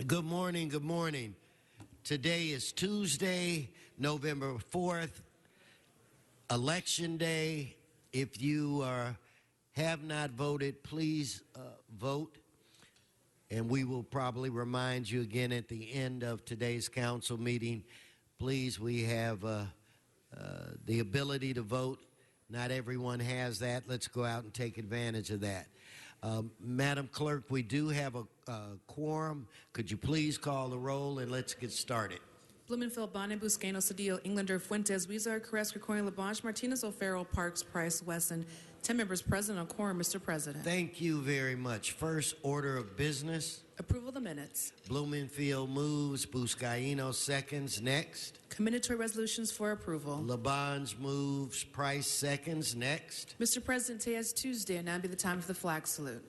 Good morning. Good morning. Today is Tuesday, November 4th, Election Day. If you have not voted, please vote. And we will probably remind you again at the end of today's council meeting. Please, we have the ability to vote. Not everyone has that. Let's go out and take advantage of that. Madam Clerk, we do have a quorum. Could you please call the roll and let's get started? Blumenfield, Bonin, Buscaino, Cedillo, Englander, Fuentes, Huizar, Carrasco, Coin, LaBanche, Martinez, O'Farrell, Parks, Price, Wesson. 10 members present on quorum, Mr. President. Thank you very much. First order of business. Approval of the minutes. Blumenfield moves. Buscaino seconds. Next. Commendatory resolutions for approval. LaBange moves. Price seconds. Next. Mr. President, today is Tuesday, and now be the time for the flag salute.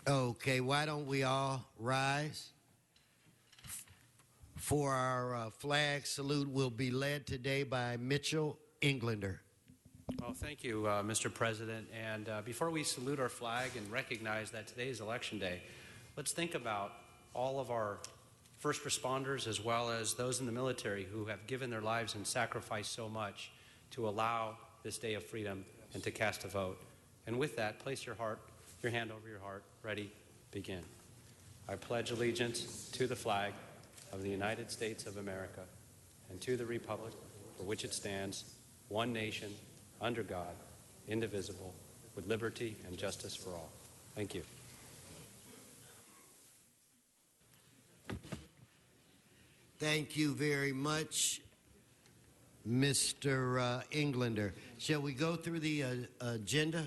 Okay, why don't we all rise? For our flag salute will be led today by Mitchell Englander. Well, thank you, Mr. President. And before we salute our flag and recognize that today is Election Day, let's think about all of our first responders as well as those in the military who have given their lives and sacrificed so much to allow this day of freedom and to cast a vote. And with that, place your hand over your heart. Ready? Begin. I pledge allegiance to the flag of the United States of America and to the republic for which it stands, one nation, under God, indivisible, with liberty and justice for all. Thank you. Thank you very much, Mr. Englander. Shall we go through the agenda?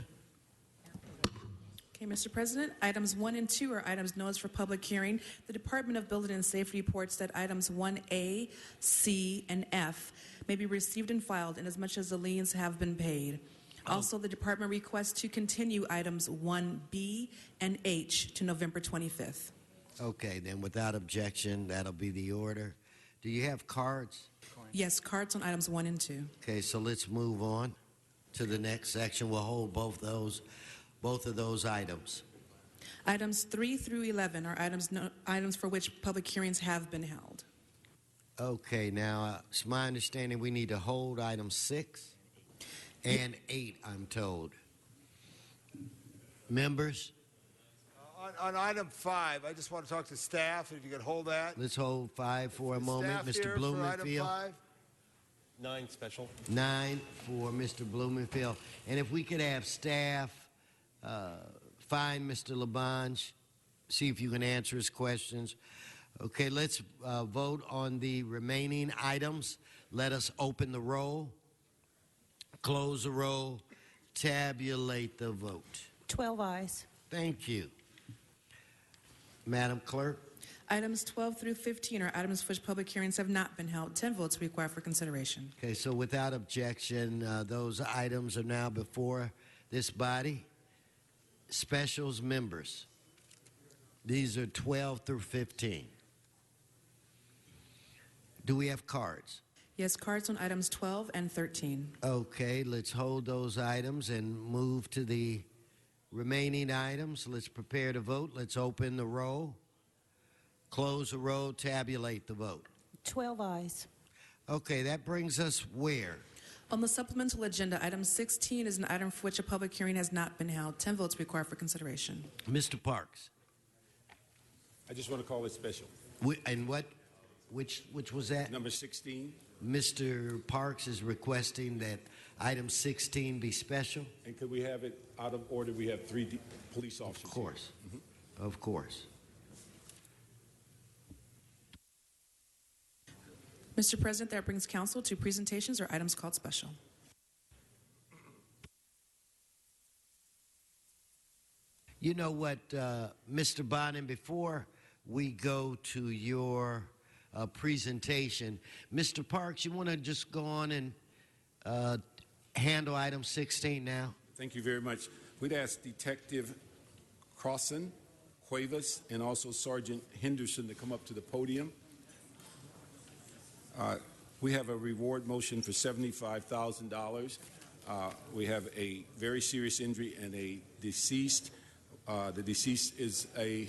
Okay, Mr. President, items 1 and 2 are items noticed for public hearing. The Department of Building and Safety reports that items 1A, C, and F may be received and filed inasmuch as the liens have been paid. Also, the department requests to continue items 1B and H to November 25th. Okay, then without objection, that'll be the order. Do you have cards? Yes, cards on items 1 and 2. Okay, so let's move on to the next section. We'll hold both of those items. Items 3 through 11 are items for which public hearings have been held. Okay, now it's my understanding we need to hold items 6 and 8, I'm told. Members? On item 5, I just want to talk to staff, if you could hold that. Let's hold 5 for a moment. Staff here Mr. for Blumenfield. item 5. 9 special. 9 for Mr. Blumenfield. And if we could have staff find Mr. LaBange, see if you can answer his questions. Okay, let's vote on the remaining items. Let us open the roll, close the roll, tabulate the vote. 12 ayes. Thank you. Madam Clerk. Items 12 through 15 are items for which public hearings have not been held. 10 votes required for consideration. Okay, so without objection, those items are now before this body. Specials members. These are 12 through 15. Do we have cards? Yes, cards on items 12 and 13. Okay, let's hold those items and move to the remaining items. Let's prepare to vote. Let's open the roll, close the roll, tabulate the vote. 12 ayes. Okay, that brings us where? On the supplemental agenda, item 16 is an item for which a public hearing has not been held. 10 votes required for consideration. Mr. Parks. I just want to call it special. And what? Which was that? Number 16. Mr. Parks is requesting that item 16 be special. And could we have it out of order? We have 3 police officers. Of course. Of course. Mr. President, that brings council to presentations or items called special. You know what, Mr. Bonin, before we go to your presentation, Mr. Parks, you want to just go on and handle item 16 now? Thank you very much. We'd ask Detective Crossan, Cuevas, and also Sergeant Henderson to come up to the podium. We have a reward motion for $75,000. We have a very serious injury and a deceased. The deceased is a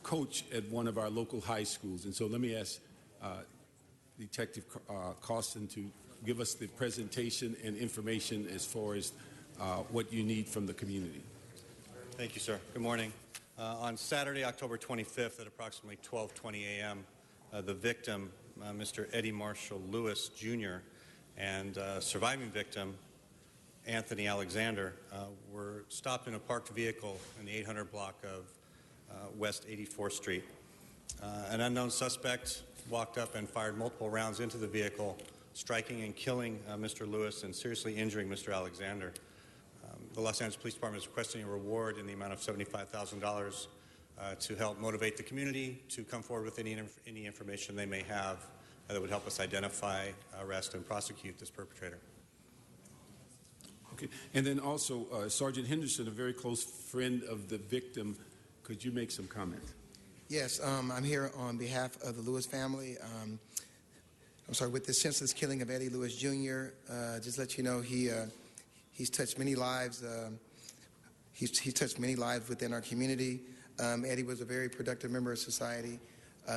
coach at one of our local high schools. And so let me ask Detective Costin to give us the presentation and information as far as what you need from the community. Thank you, sir. Good morning. On Saturday, October 25th at approximately 12:20 a.m., the victim, Mr. Eddie Marshall Lewis, Jr., and surviving victim, Anthony Alexander, were stopped in a parked vehicle in the 800 block of West 84th Street. An unknown suspect walked up and fired multiple rounds into the vehicle, striking and killing Mr. Lewis and seriously injuring Mr. Alexander. The Los Angeles Police Department is requesting a reward in the amount of $75,000 to help motivate the community to come forward with any information they may have that would help us identify, arrest, and prosecute this perpetrator. Okay. And then also, Sergeant Henderson, a very close friend of the victim, could you make some comments? Yes, I'm here on behalf of the Lewis family. I'm sorry, with the senseless killing of Eddie Lewis Jr., just let you know he's touched many lives. He's touched many lives within our community. Eddie was a very productive member of society.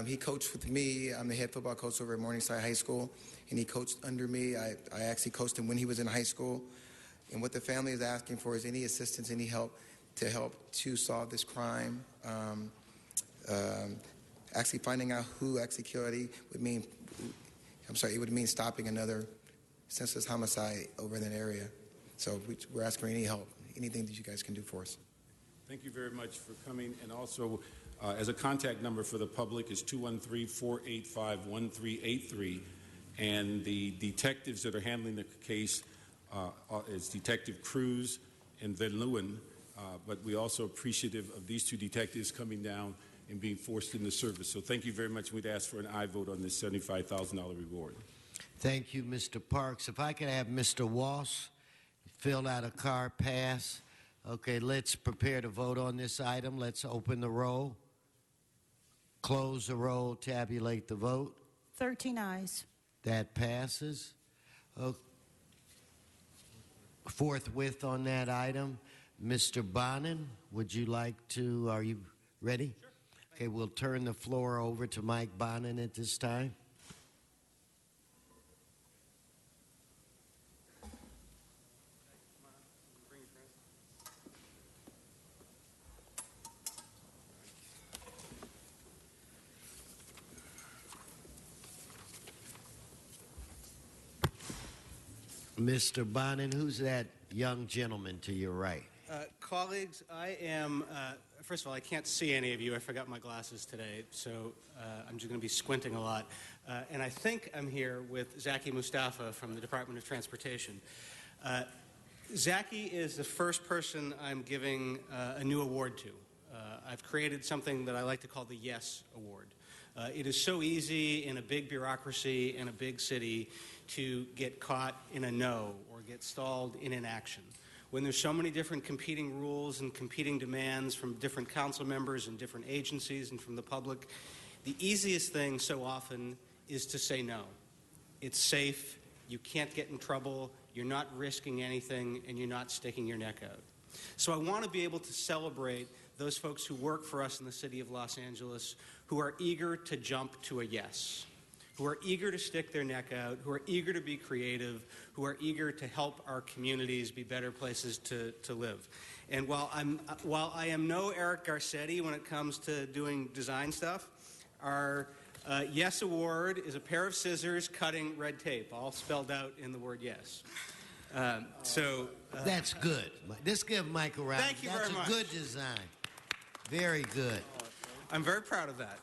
He coached with me. I'm the head football coach over at Morningside High School, and he coached under me. I actually coached him when he was in high school. And what the family is asking for is any assistance, any help to solve this crime. Actually finding out who actually killed Eddie would mean, it would mean stopping another senseless homicide over in that area. So we're asking for any help, anything that you guys can do for us. Thank you very much for coming. And also, as a contact number for the public is 213-485-1383. And the detectives that are handling the case is Detective Cruz and Van Leeuwen. But we also appreciative of these two detectives coming down and being forced into service. So thank you very much. We'd ask for an aye vote on this $75,000 reward. Thank you, Mr. Parks. If I could have Mr. Walsh fill out a card pass. Okay, let's prepare to vote on this item. Let's open the roll, close the roll, tabulate the vote. 13 ayes. That passes. Forthwith on that item, Mr. Bonin, would you like to, are you ready? Sure. Okay, we'll turn the floor over to Mike Bonin at this time. Mr. Bonin, who's that young gentleman to your right? Colleagues, I am, first of all, I can't see any of you. I forgot my glasses today, so I'm just going to be squinting a lot. And I think I'm here with Zaki Mustafa from the Department of Transportation. Zaki is the first person I'm giving a new award to. I've created something that I like to call the Yes Award. It is so easy in a big bureaucracy in a big city to get caught in a no or get stalled in inaction. When there's so many different competing rules and competing demands from different council members and different agencies and from the public, the easiest thing so often is to say no. It's safe, you can't get in trouble, you're not risking anything, and you're not sticking your neck out. So I want to be able to celebrate those folks who work for us in the city of Los Angeles who are eager to jump to a yes, who are eager to stick their neck out, who are eager to be creative, who are eager to help our communities be better places to live. And while I am no Eric Garcetti when it comes to doing design stuff, our Yes Award is a pair of scissors cutting red tape, all spelled out in the word yes. That's good. Let's give Mike a round. Thank you very much. That's a good design. Very good. I'm very proud of that.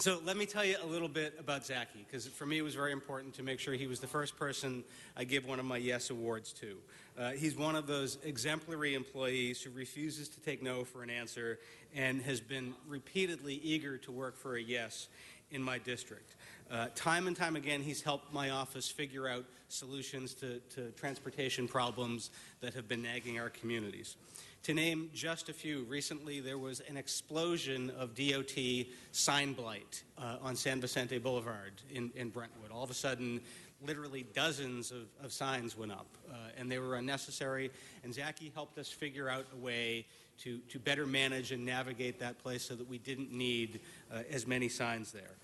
So let me tell you a little bit about Zaki, because for me it was very important to make sure he was the first person I give one of my Yes Awards to. He's one of those exemplary employees who refuses to take no for an answer and has been repeatedly eager to work for a yes in my district. Time and time again, he's helped my office figure out solutions to transportation problems that have been nagging our communities. To name just a few, recently there was an explosion of DOT sign blight on San Vicente Boulevard in Brentwood. All of a sudden, literally dozens of signs went up, and they were unnecessary. And Zachy helped us figure out a way to better manage and navigate that place so that we didn't need as many signs there.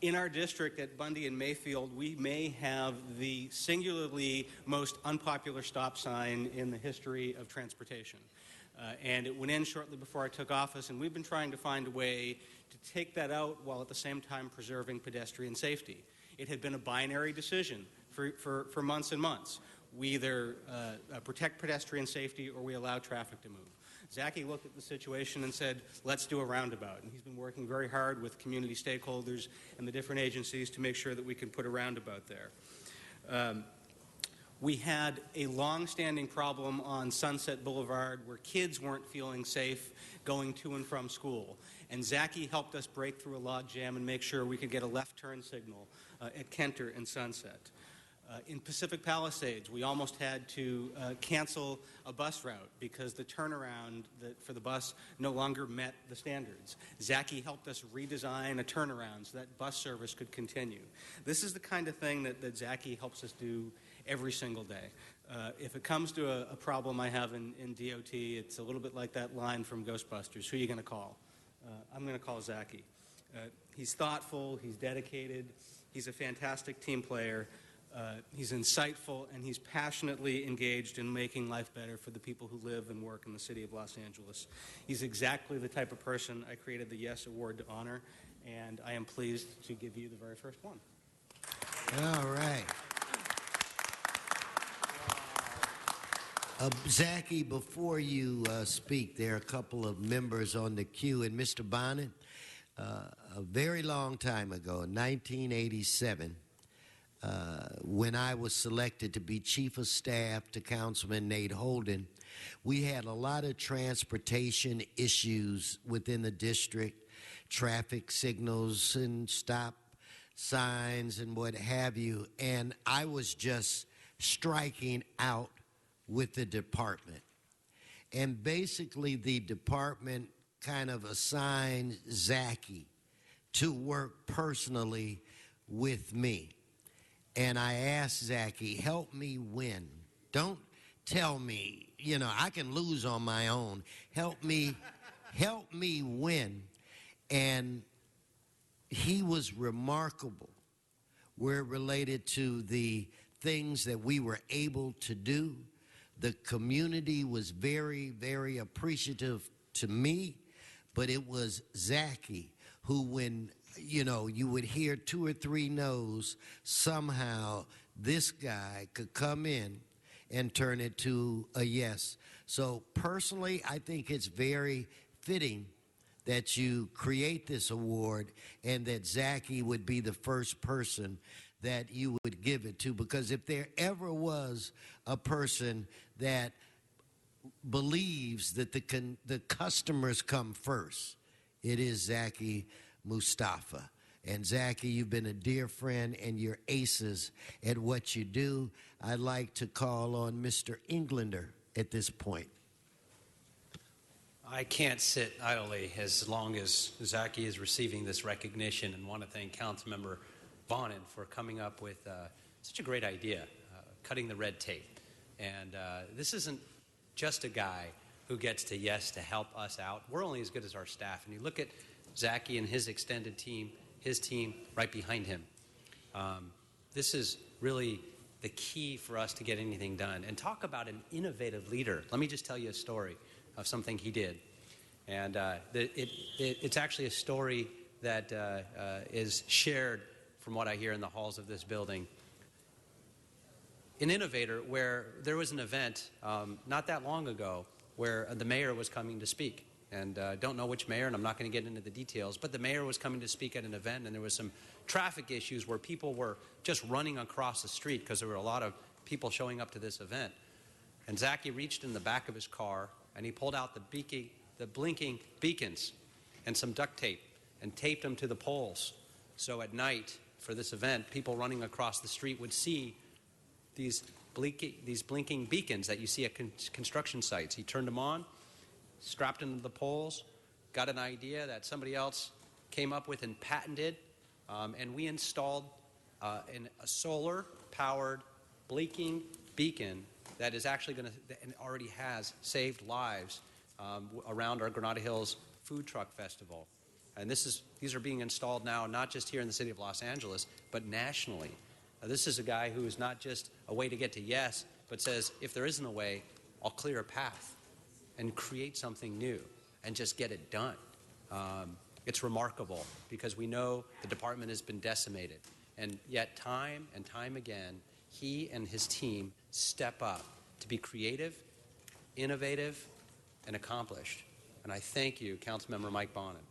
In our district at Bundy and Mayfield, we may have the singularly most unpopular stop sign in the history of transportation. And it went in shortly before I took office, and we've been trying to find a way to take that out while at the same time preserving pedestrian safety. It had been a binary decision for months and months. We either protect pedestrian safety or we allow traffic to move. Zachy looked at the situation and said, let's do a roundabout. And he's been working very hard with community stakeholders and the different agencies to make sure that we can put a roundabout there. We had a long-standing problem on Sunset Boulevard where kids weren't feeling safe going to and from school. And Zachy helped us break through a log jam and make sure we could get a left turn signal at Kenter and Sunset. In Pacific Palisades, we almost had to cancel a bus route because the turnaround for the bus no longer met the standards. Zachy helped us redesign a turnaround so that bus service could continue. This is the kind of thing that Zachy helps us do every single day. If it comes to a problem I have in DOT, it's a little bit like that line from Ghostbusters, who are you going to call? I'm going to call Zachy. He's thoughtful, he's dedicated, he's a fantastic team player, he's insightful, and he's passionately engaged in making life better for the people who live and work in the city of Los Angeles. He's exactly the type of person I created the Yes Award to honor, and I am pleased to give you the very first one. All right. Zachy, before you speak, there are a couple of members on the queue. And Mr. Bonnet, a very long time ago, in 1987, when I was selected to be Chief of Staff to Councilman Nate Holden, we had a lot of transportation issues within the district, traffic signals and stop signs and what have you. And I was just striking out with the department. And basically the department kind of assigned Zachy to work personally with me. And I asked Zachy, help me win. Don't tell me, I can lose on my own. Help me win. And he was remarkable where it related to the things that we were able to do. The community was very, very appreciative to me, but it was Zachy who, when, you would hear 2 or 3 no's, somehow this guy could come in and turn it to a yes. So personally, I think it's very fitting that you create this award and that Zachy would be the first person that you would give it to, because if there ever was a person that believes that the customers come first, it is Zachy Mustafa. And Zachy, you've been a dear friend and you're aces at what you do. I'd like to call on Mr. Englander at this point. I can't sit idly as long as Zachy is receiving this recognition, and want to thank Councilmember Bonin for coming up with such a great idea, cutting the red tape. And this isn't just a guy who gets to yes to help us out. We're only as good as our staff. And you look at Zachy and his extended team, his team right behind him. This is really the key for us to get anything done. And talk about an innovative leader. Let me just tell you a story of something he did. And it's actually a story that is shared from what I hear in the halls of this building. An innovator where there was an event not that long ago where the mayor was coming to speak. And don't know which mayor, and I'm not going to get into the details, but the mayor was coming to speak at an event, and there was some traffic issues where people were just running across the street because there were a lot of people showing up to this event. And Zachy reached in the back of his car, and he pulled out the blinking beacons and some duct tape and taped them to the poles. So at night, for this event, people running across the street would see these blinking beacons that you see at construction sites. He turned them on, strapped them to the poles, got an idea that somebody else came up with and patented, and we installed a solar-powered blinking beacon that is actually going to, and already has saved lives around our Granada Hills Food Truck Festival. And these are being installed now, not just here in the city of Los Angeles, but nationally. This is a guy who is not just a way to get to yes, but says, if there isn't a way, I'll clear a path and create something new and just get it done. It's remarkable because we know the department has been decimated. And yet time and time again, he and his team step up to be creative, innovative, and accomplished. And I thank you, Councilmember Mike Bonin,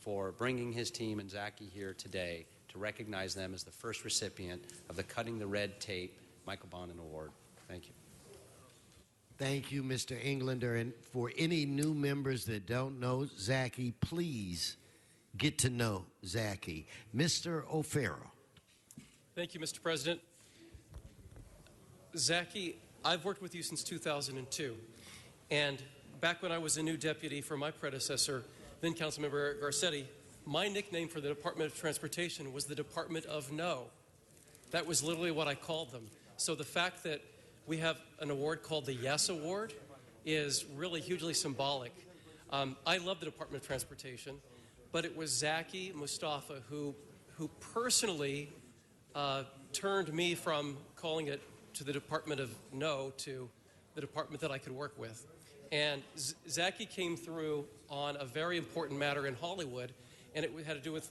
for bringing his team and Zaki here today to recognize them as the first recipient of the Cutting the Red Tape Michael Bonin Award. Thank you. Thank you, Mr. Englander. And for any new members that don't know Zaki, please get to know Zaki. Mr. O'Farrell. Thank you, Mr. President. Zaki, I've worked with you since 2002. And back when I was a new deputy for my predecessor, then Councilmember Eric Garcetti, my nickname for the Department of Transportation was the Department of No. That was literally what I called them. So the fact that we have an award called the Yes Award is really hugely symbolic. I love the Department of Transportation, but it was Zaki Mustafa who personally turned me from calling it to the Department of No to the department that I could work with. And Zaki came through on a very important matter in Hollywood, and it had to do with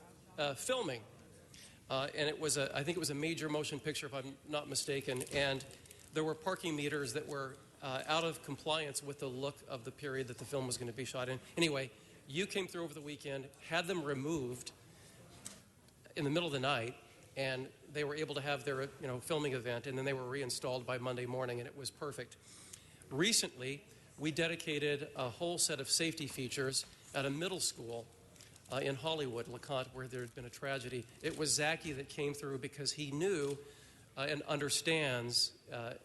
filming. And it was I think it was a major motion picture, if I'm not mistaken. And there were parking meters that were out of compliance with the look of the period that the film was going to be shot in. Anyway, you came through over the weekend, had them removed in the middle of the night, and they were able to have their filming event, and then they were reinstalled by Monday morning, and it was perfect. Recently, we dedicated a whole set of safety features at a middle school in Hollywood, LeConte, where there had been a tragedy. It was Zaki that came through because he knew and understands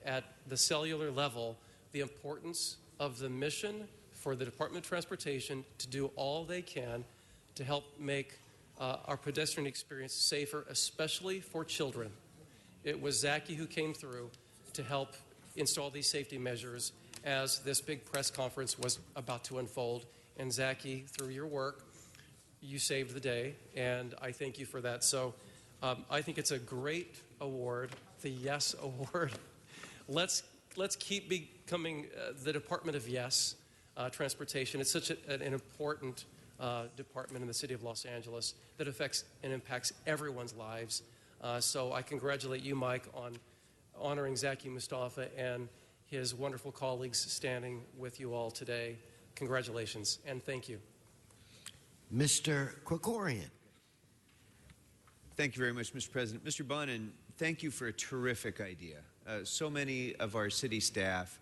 at the cellular level the importance of the mission for the Department of Transportation to do all they can to help make our pedestrian experience safer, especially for children. It was Zaki who came through to help install these safety measures as this big press conference was about to unfold. And Zaki, through your work, you saved the day, and I thank you for that. So I think it's a great award, the Yes Award. Let's keep becoming the Department of Yes Transportation. It's such an important department in the city of Los Angeles that affects and impacts everyone's lives. So I congratulate you, Mike, on honoring Zaki Mustafa and his wonderful colleagues standing with you all today. Congratulations, and thank you. Mr. Krikorian. Thank you very much, Mr. President. Mr. Bonin, thank you for a terrific idea. So many of our city staff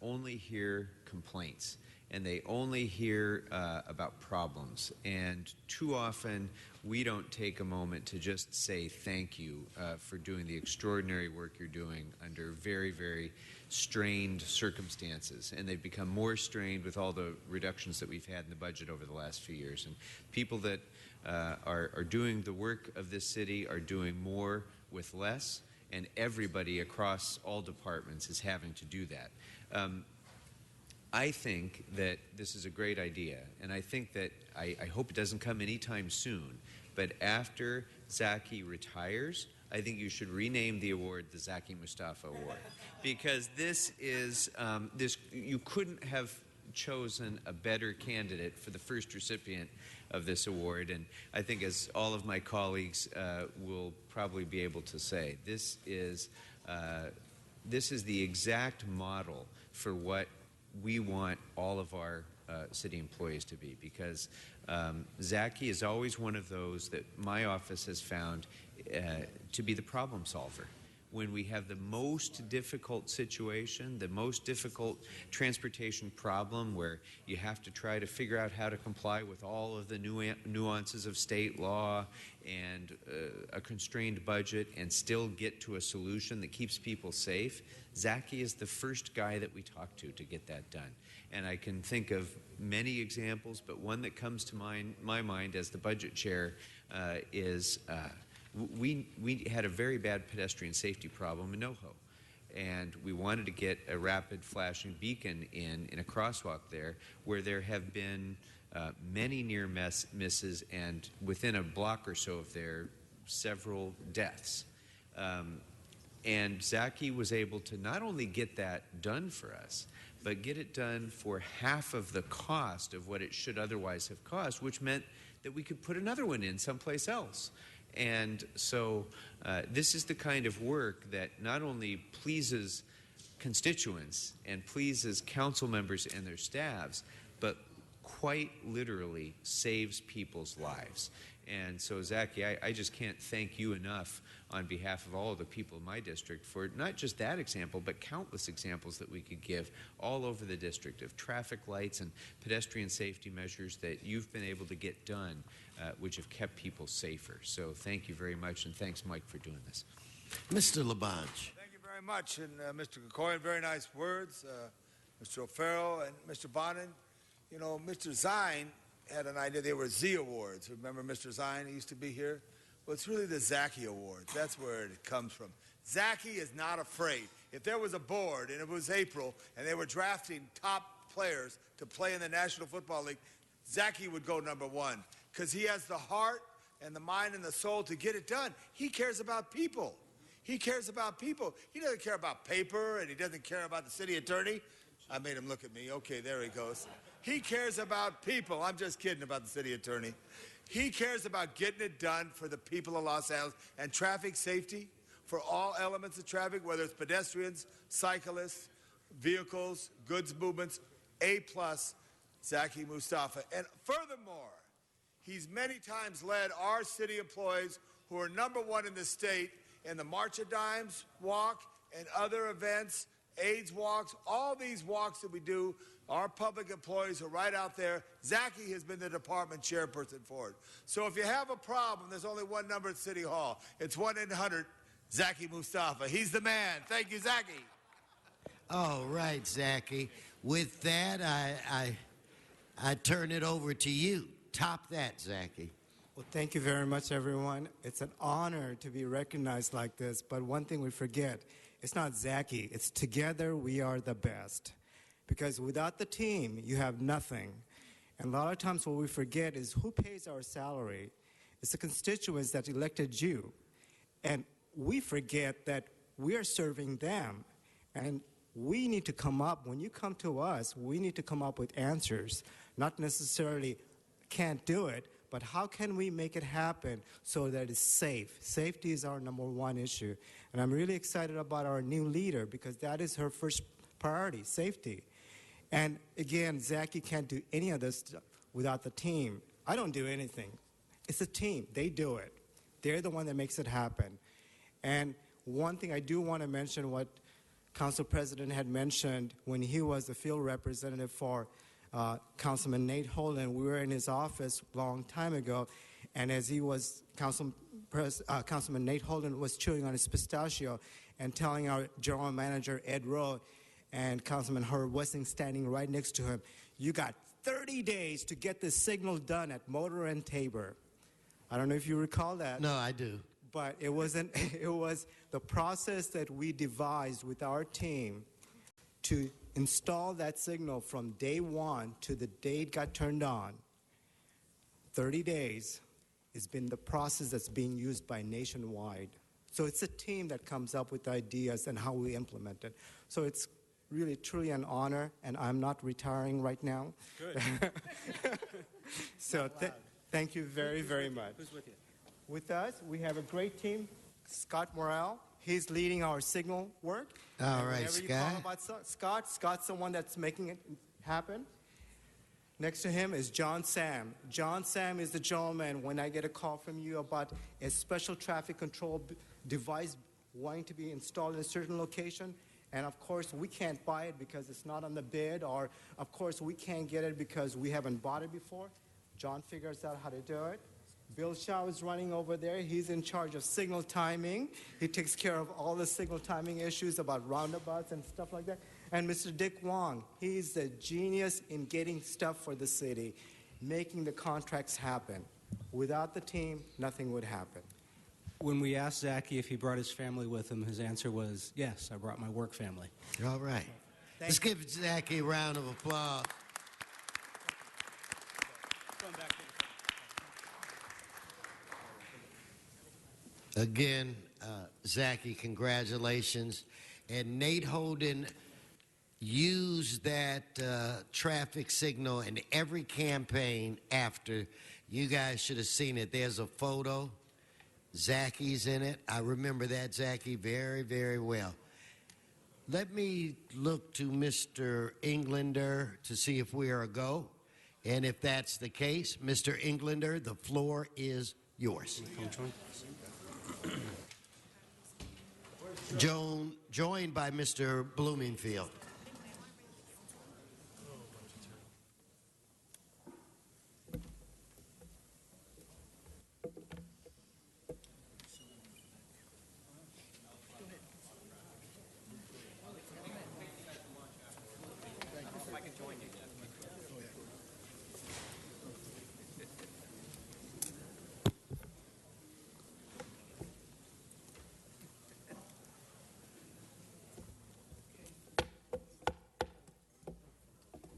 only hear complaints, and they only hear about problems. And too often, we don't take a moment to just say thank you for doing the extraordinary work you're doing under very, very strained circumstances. And they've become more strained with all the reductions that we've had in the budget over the last few years. And people that are doing the work of this city are doing more with less, and everybody across all departments is having to do that. I think that this is a great idea, and I think that I hope it doesn't come anytime soon, but after Zaki retires, I think you should rename the award the Zaki Mustafa Award, because this is, you couldn't have chosen a better candidate for the first recipient of this award, and I think, as all of my colleagues will probably be able to say, this is the exact model for what we want all of our city employees to be, because Zaki is always one of those that my office has found to be the problem solver. When we have the most difficult situation, the most difficult transportation problem where you have to try to figure out how to comply with all of the nuances of state law and a constrained budget and still get to a solution that keeps people safe, Zaki is the first guy that we talk to get that done. And I can think of many examples, but one that comes to my mind as the budget chair is we had a very bad pedestrian safety problem in NoHo. And we wanted to get a rapid flashing beacon in a crosswalk there where there have been many near misses, and within a block or so of there, several deaths. And Zaki was able to not only get that done for us, but get it done for half of the cost of what it should otherwise have cost, which meant that we could put another one in someplace else. And so this is the kind of work that not only pleases constituents and pleases council members and their staffs, but quite literally saves people's lives. And so, Zaki, I just can't thank you enough on behalf of all of the people in my district for not just that example, but countless examples that we could give all over the district of traffic lights and pedestrian safety measures that you've been able to get done, which have kept people safer. So thank you very much, and thanks, Mike, for doing this. Mr. Labange. Thank you very much. And Mr. Kokoyan, very nice words. Mr. O'Farrell and Mr. Bonin. You know, Mr. Zine had an idea. They were Z Awards. Remember Mr. Zine? He used to be here. Well, it's really the Zaki Awards. That's where it comes from. Zaki is not afraid. If there was a board and it was April and they were drafting top players to play in the National Football League, Zaki would go number one because he has the heart and the mind and the soul to get it done. He cares about people. He cares about people. He doesn't care about paper, and he doesn't care about the city attorney. I made him look at me. Okay, there he goes. He cares about people. I'm just kidding about the city attorney. He cares about getting it done for the people of Los Angeles and traffic safety for all elements of traffic, whether it's pedestrians, cyclists, vehicles, goods movements, A+, Zaki Mustafa. And furthermore, he's many times led our city employees who are #1 in the state in the March of Dimes walk and other events, AIDS walks, all these walks that we do. Our public employees are right out there. Zaki has been the department chairperson for it. So if you have a problem, there's only one number at City Hall. It's 1-800-Zaki Mustafa. He's the man. Thank you, Zaki. All right, Zaki. With that, I turn it over to you. Top that, Zaki. Well, thank you very much, everyone. It's an honor to be recognized like this. But one thing we forget, it's not Zaki. It's together we are the best. Because without the team, you have nothing. And a lot of times what we forget is who pays our salary. It's the constituents that elected you. And we forget that we are serving them. And we need to come up, when you come to us, we need to come up with answers. Not necessarily can't do it, but how can we make it happen so that it's safe? Safety is our #1 issue. And I'm really excited about our new leader because that is her first priority, safety. And again, Zaki can't do any of this without the team. I don't do anything. It's a team. They do it. They're the one that makes it happen. And one thing I do want to mention, what Council President had mentioned when he was the field representative for Councilman Nate Holden. We were in his office a long time ago, and as he was, Councilman Nate Holden was chewing on his pistachio and telling our general manager, Ed Rowe, and Councilman Herb Wessing standing right next to him, you got 30 days to get this signal done at Motor and Tabor. I don't know if you recall that. No, I do. But it was the process that we devised with our team to install that signal from day one to the day it got turned on. 30 days has been the process that's being used by Nationwide. So it's a team that comes up with ideas and how we implement it. So it's really, truly an honor, and I'm not retiring right now. Good. So thank you very, very much. Who's with you? With us, we have a great team. Scott Morrell, he's leading our signal work. All right, whenever you call Scott. about Scott's the one that's making it happen. Next to him is John Sam. John Sam is the gentleman when I get a call from you about a special traffic control device wanting to be installed in a certain location. And of course, we can't buy it because it's not on the bid, or of course, we can't get it because we haven't bought it before. John figures out how to do it. Bill Shaw is running over there. He's in charge of signal timing. He takes care of all the signal timing issues about roundabouts and stuff like that. And Mr. Dick Wong, he's the genius in getting stuff for the city, making the contracts happen. Without the team, nothing would happen. When we asked Zachy if he brought his family with him, his answer was, yes, I brought my work family. All right. Let's give Zachy a round of applause. Again, Zachy, congratulations. And Nate Holden used that traffic signal in every campaign after. You guys should have seen it. There's a photo. Zachy's in it. I remember that, Zachy, very, very well. Let me look to Mr. Englander to see if we are a go. And if that's the case, Mr. Englander, the floor is yours. Joined by Mr. Bloomingfield.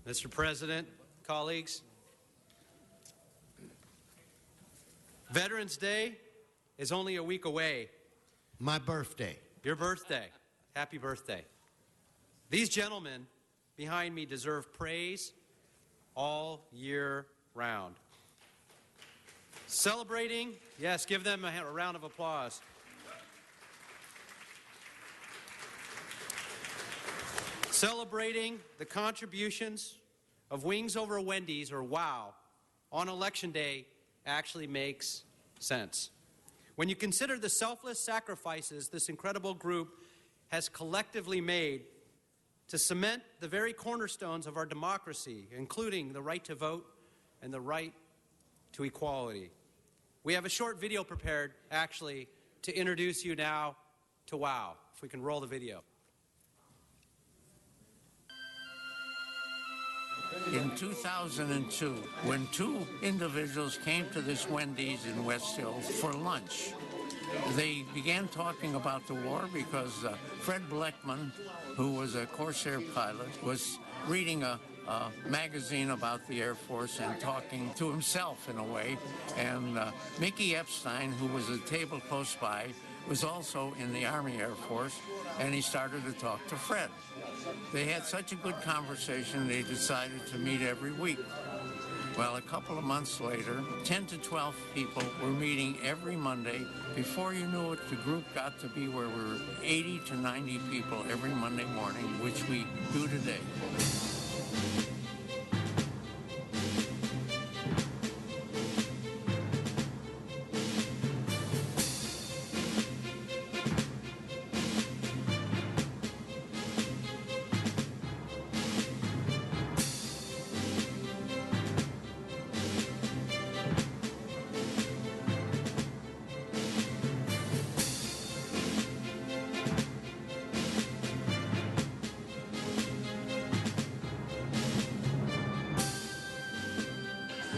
Mr. President, colleagues, Veterans Day is only a week away. My birthday. Your birthday. Happy birthday. These gentlemen behind me deserve praise all year round. Celebrating, yes, give them a round of applause. Celebrating the contributions of Wings Over Wendy's, or WOW, on Election Day actually makes sense. When you consider the selfless sacrifices this incredible group has collectively made to cement the very cornerstones of our democracy, including the right to vote and the right to equality. We have a short video prepared, actually, to introduce you now to WOW. If we can roll the video. In 2002, when two individuals came to this Wendy's in West Hills for lunch, they began talking about the war because Fred Bleckman, who was a Corsair pilot, was reading a magazine about the Air Force and talking to himself in a way. And Mickey Epstein, who was at a table close by, was also in the Army Air Force, and he started to talk to Fred. They had such a good conversation, they decided to meet every week. Well, a couple of months later, 10 to 12 people were meeting every Monday. Before you knew it, the group got to be where we were 80 to 90 people every Monday morning, which we do today.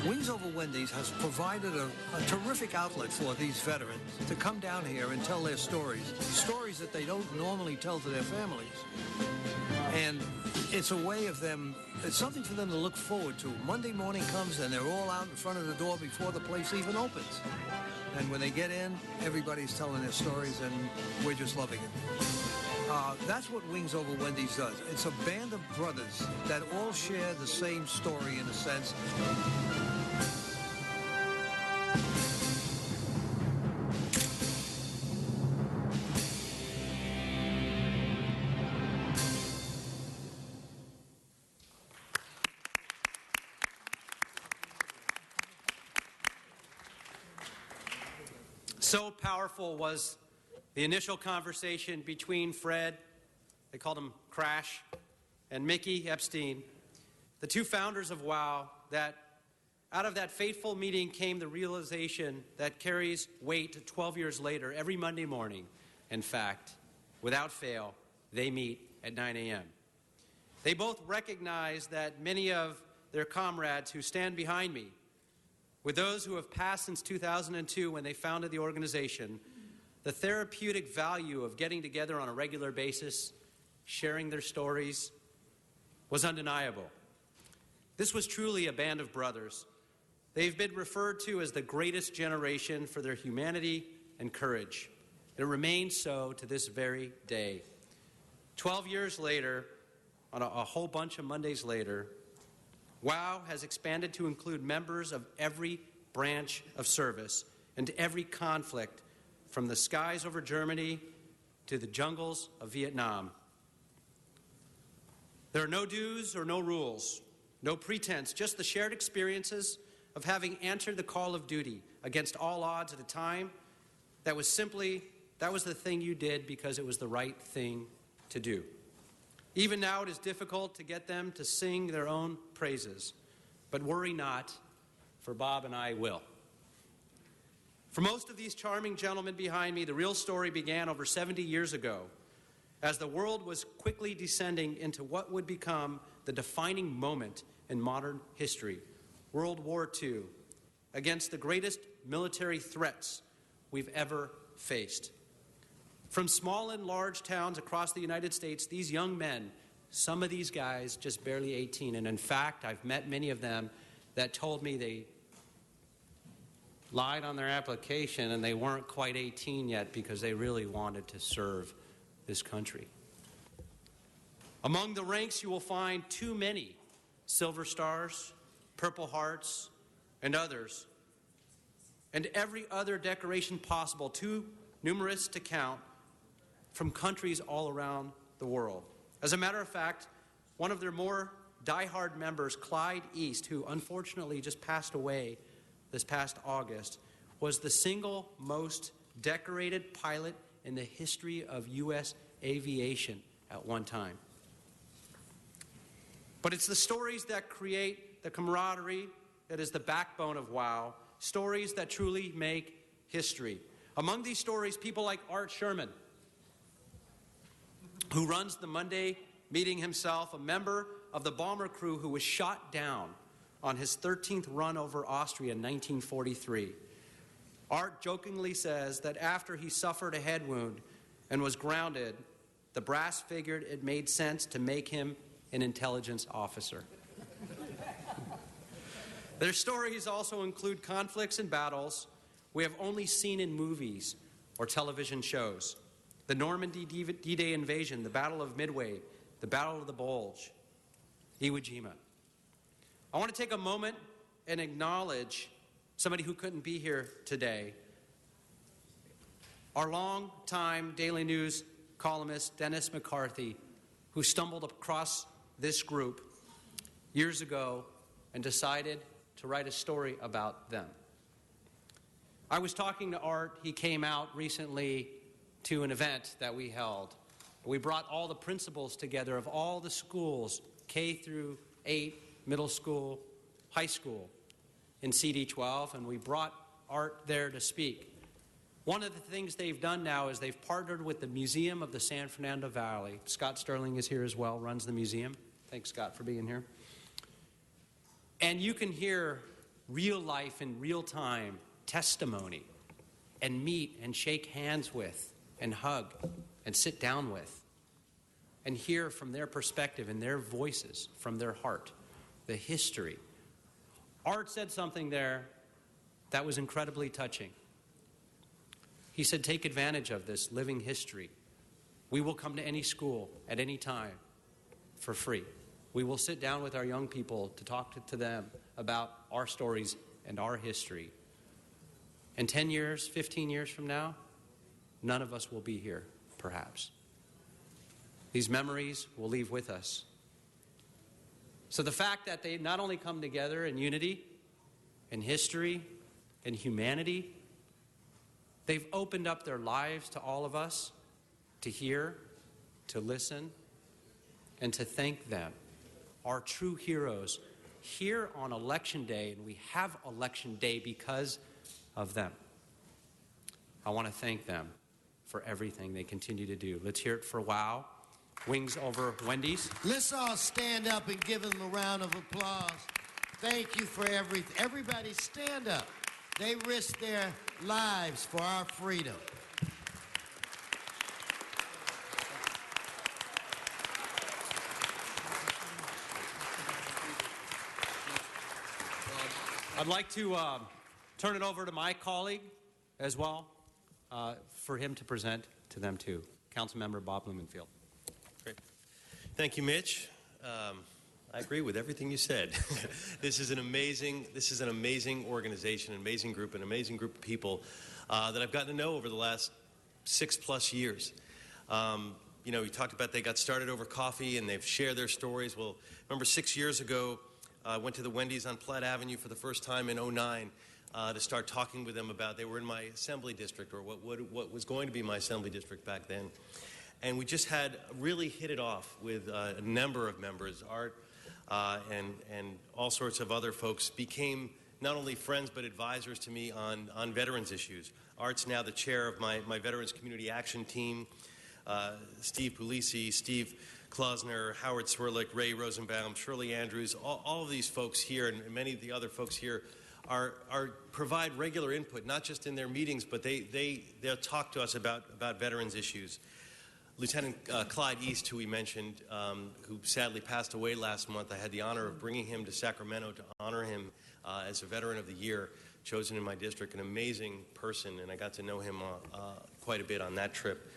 Wings Over Wendy's has provided a terrific outlet for these veterans to come down here and tell their stories that they don't normally tell to their families. And it's a way of them, it's something for them to look forward to. Monday morning comes and they're all out in front of the door before the place even opens. And when they get in, everybody's telling their stories and we're just loving it. That's what Wings Over Wendy's does. It's a band of brothers that all share the same story in a sense. So powerful was the initial conversation between Fred, they called him Crash, and Mickey Epstein, the two founders of WOW, that out of that fateful meeting came the realization that carries weight 12 years later. Every Monday morning, in fact, without fail, they meet at 9 a.m. They both recognize that many of their comrades who stand behind me, with those who have passed since 2002 when they founded the organization, the therapeutic value of getting together on a regular basis, sharing their stories, was undeniable. This was truly a band of brothers. They've been referred to as the greatest generation for their humanity and courage. It remains so to this very day. 12 years later, on a whole bunch of Mondays later, WOW has expanded to include members of every branch of service and every conflict, from the skies over Germany to the jungles of Vietnam. There are no dues or no rules, no pretense, just the shared experiences of having answered the call of duty against all odds at a time that was the thing you did because it was the right thing to do. Even now it is difficult to get them to sing their own praises, but worry not, for Bob and I will. For most of these charming gentlemen behind me, the real story began over 70 years ago, as the world was quickly descending into what would become the defining moment in modern history, World War II, against the greatest military threats we've ever faced. From small and large towns across the United States, these young men, some of these guys just barely 18, and in fact, I've met many of them that told me they lied on their application and they weren't quite 18 yet because they really wanted to serve this country. Among the ranks, you will find too many Silver Stars, Purple Hearts, and others, and every other decoration possible, too numerous to count, from countries all around the world. As a matter of fact, one of their more diehard members, Clyde East, who unfortunately just passed away this past August, was the single most decorated pilot in the history of U.S. aviation at one time. But it's the stories that create the camaraderie that is the backbone of WOW, stories that truly make history. Among these stories, people like Art Sherman, who runs the Monday meeting himself, a member of the bomber crew who was shot down on his 13th run over Austria in 1943. Art jokingly says that after he suffered a head wound and was grounded, the brass figured it made sense to make him an intelligence officer. Their stories also include conflicts and battles we have only seen in movies or television shows. The Normandy D-Day invasion, the Battle of Midway, the Battle of the Bulge, Iwo Jima. I want to take a moment and acknowledge somebody who couldn't be here today. Our longtime Daily News columnist, Dennis McCarthy, who stumbled across this group years ago and decided to write a story about them. I was talking to Art. He came out recently to an event that we held. We brought all the principals together of all the schools, K through 8, middle school, high school, in CD12, and we brought Art there to speak. One of the things they've done now is they've partnered with the Museum of the San Fernando Valley. Scott Sterling is here as well, runs the museum. Thanks, Scott, for being here. And you can hear real life in real time testimony and meet and shake hands with and hug and sit down with and hear from their perspective and their voices, from their heart, the history. Art said something there that was incredibly touching. He said, take advantage of this living history. We will come to any school at any time for free. We will sit down with our young people to talk to them about our stories and our history. And 10 years, 15 years from now, none of us will be here, perhaps. These memories will leave with us. So the fact that they not only come together in unity, in history, in humanity, they've opened up their lives to all of us to hear, to listen, and to thank them. Our true heroes here on Election Day, and we have Election Day because of them. I want to thank them for everything they continue to do. Let's hear it for WOW. Wings over Wendy's. Let's all stand up and give them a round of applause. Thank you for everything. Everybody stand up. They risk their lives for our freedom. I'd like to turn it over to my colleague as well for him to present to them too. Councilmember Bob Blumenfield. Great. Thank you, Mitch. I agree with everything you said. This is an amazing organization, an amazing group of people that I've gotten to know over the last 6+ years. You know, you talked about they got started over coffee and they've shared their stories. Well, remember 6 years ago, I went to the Wendy's on Platt Avenue for the first time in '09 to start talking with them about, they were in my assembly district, or what was going to be my assembly district back then. And we just had really hit it off with a number of members. Art and all sorts of other folks became not only friends but advisors to me on veterans issues. Art's now the chair of my Veterans Community Action Team. Steve Puglisi, Steve Klausner, Howard Swirlick, Ray Rosenbaum, Shirley Andrews, all of these folks here and many of the other folks here provide regular input, not just in their meetings, but they'll talk to us about veterans issues. Lieutenant Clyde East, who we mentioned, who sadly passed away last month, I had the honor of bringing him to Sacramento to honor him as a Veteran of the Year, chosen in my district, an amazing person, and I got to know him quite a bit on that trip.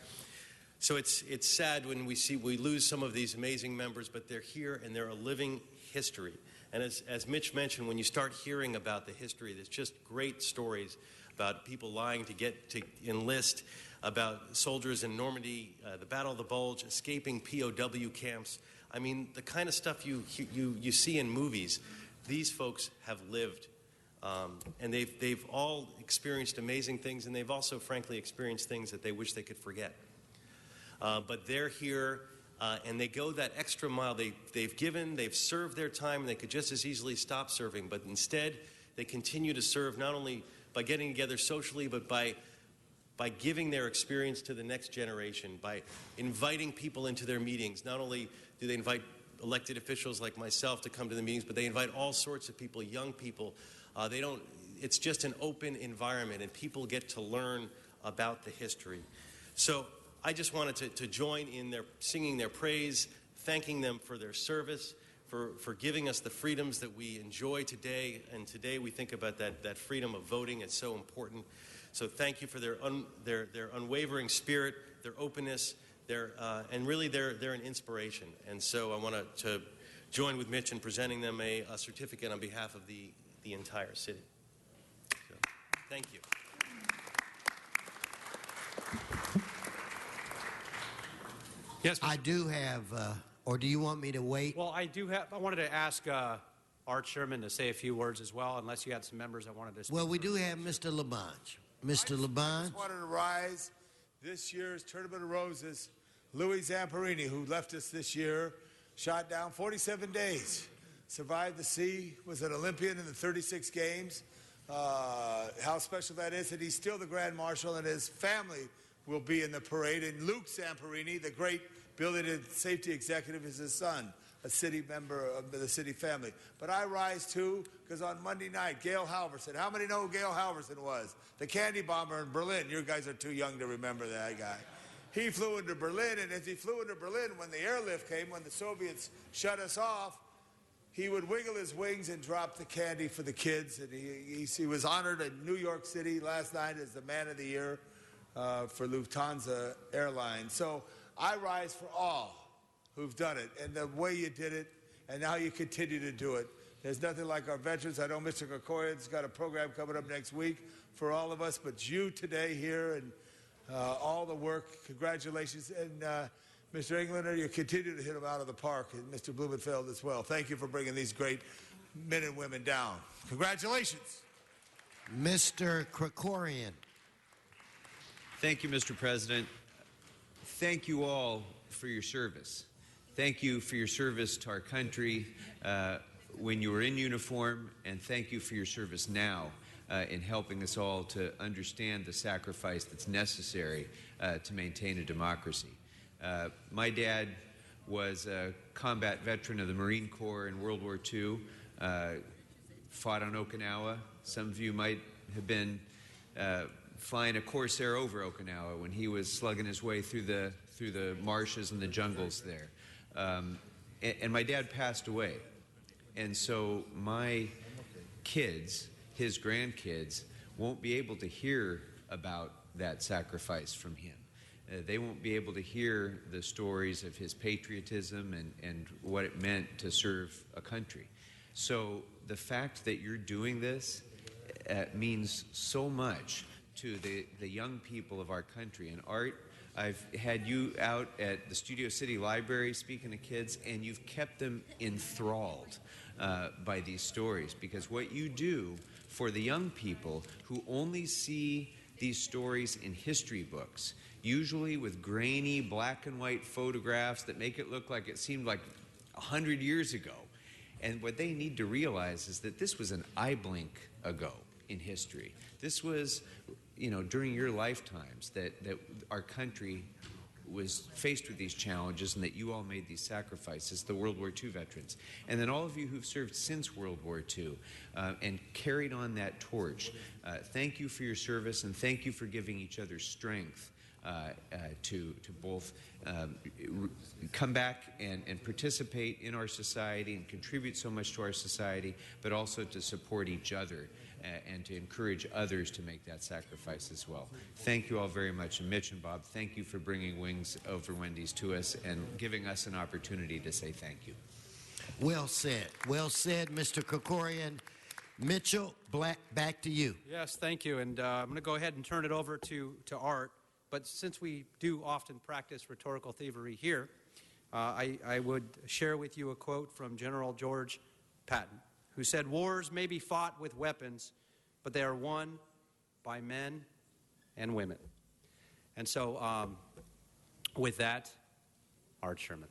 So it's sad when we lose some of these amazing members, but they're here and they're a living history. And as Mitch mentioned, when you start hearing about the history, there's just great stories about people lying to enlist, about soldiers in Normandy, the Battle of the Bulge, escaping POW camps. I mean, the kind of stuff you see in movies, these folks have lived. And they've all experienced amazing things, and they've also, frankly, experienced things that they wish they could forget. But they're here, and they go that extra mile. They've served their time, and they could just as easily stop serving. But instead, they continue to serve not only by getting together socially, but by giving their experience to the next generation, by inviting people into their meetings. Not only do they invite elected officials like myself to come to the meetings, but they invite all sorts of people, young people. It's just an open environment, and people get to learn about the history. So I just wanted to join in their singing their praise, thanking them for their service, for giving us the freedoms that we enjoy today. And today we think about that freedom of voting. It's so important. So thank you for their unwavering spirit, their openness, and really they're an inspiration. And so I want to join with Mitch in presenting them a certificate on behalf of the entire city. So, thank you. Yes, I do have, or do you want me to wait? Well, I wanted to ask Art Sherman to say a few words as well, unless you had some members that wanted to speak. Well, we do have Mr. Labange. Mr. Labange. I just wanted to rise this year's Tournament of Roses. Louis Zamperini, who left us this year, shot down 47 days, survived the sea, was an Olympian in the 36 games. How special that is that he's still the Grand Marshal, and his family will be in the parade. And Luke Zamperini, the great building and safety executive, is his son, a city member of the city family. But I rise too, because on Monday night, Gail Halverson. How many know who Gail Halverson was? The candy bomber in Berlin. You guys are too young to remember that guy. He flew into Berlin, and as he flew into Berlin, when the airlift came, when the Soviets shut us off, he would wiggle his wings and drop the candy for the kids. And he was honored in New York City last night as the Man of the Year for Lufthansa Airlines. So I rise for all who've done it, and the way you did it, and how you continue to do it. There's nothing like our veterans. I know Mr. Krikoyan's got a program coming up next week for all of us, but you today here and all the work, congratulations. And Mr. Englander, you continue to hit them out of the park, and Mr. Blumenfeld as well. Thank you for bringing these great men and women down. Congratulations. Mr. Krikoyan. Thank you, Mr. President. Thank you all for your service. Thank you for your service to our country when you were in uniform, and thank you for your service now in helping us all to understand the sacrifice that's necessary to maintain a democracy. My dad was a combat veteran of the Marine Corps in World War II, fought on Okinawa. Some of you might have been flying a Corsair over Okinawa when he was slugging his way through the marshes and the jungles there. And my dad passed away. And so my kids his grandkids won't be able to hear about that sacrifice from him. They won't be able to hear the stories of his patriotism and what it meant to serve a country. So the fact that you're doing this means so much to the young people of our country. And Art, I've had you out at the Studio City Library speaking to kids, and you've kept them enthralled by these stories, because what you do for the young people who only see these stories in history books, usually with grainy black and white photographs that make it look like it seemed like 100 years ago. And what they need to realize is that this was an eye blink ago in history. This was, during your lifetimes that our country was faced with these challenges, and that you all made these sacrifices, the World War II veterans. And then all of you who've served since World War II and carried on that torch, thank you for your service, and thank you for giving each other strength to both come back and participate in our society and contribute so much to our society, but also to support each other and to encourage others to make that sacrifice as well. Thank you all very much. And Mitch and Bob, thank you for bringing Wings Over Wendy's to us and giving us an opportunity to say thank you. Well said. Well said, Mr. Krikorian. Mitchell, back to you. Yes, thank you. And I'm going to go ahead and turn it over to Art. But since we do often practice rhetorical thievery here, I would share with you a quote from General George Patton, who said, "Wars may be fought with weapons, but they are won by men and women." And so with that, Art Sherman.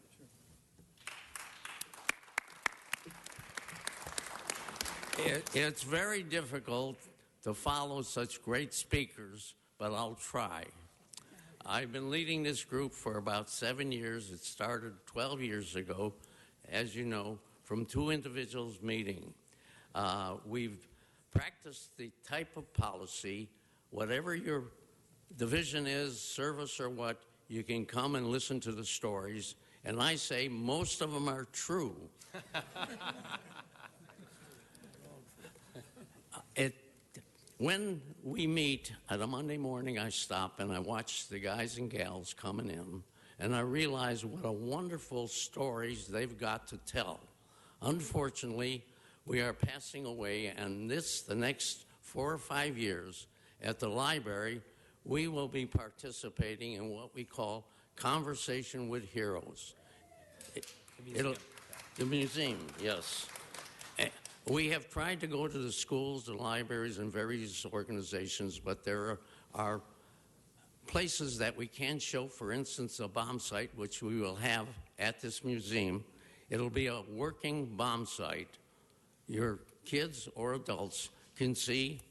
It's very difficult to follow such great speakers, but I'll try. I've been leading this group for about 7 years. It started 12 years ago, as you know, from two individuals meeting. We've practiced the type of policy, whatever your division is, service or what, you can come and listen to the stories. And I say most of them are true. When we meet on a Monday morning, I stop and I watch the guys and gals coming in, and I realize what a wonderful stories they've got to tell. Unfortunately, we are passing away, and the next 4 or 5 years at the library, we will be participating in what we call Conversation with Heroes. The museum, yes. We have tried to go to the schools, the libraries, and various organizations, but there are places that we can show, for instance, a bomb site, which we will have at this museum. It'll be a working bomb site. Your kids or adults can see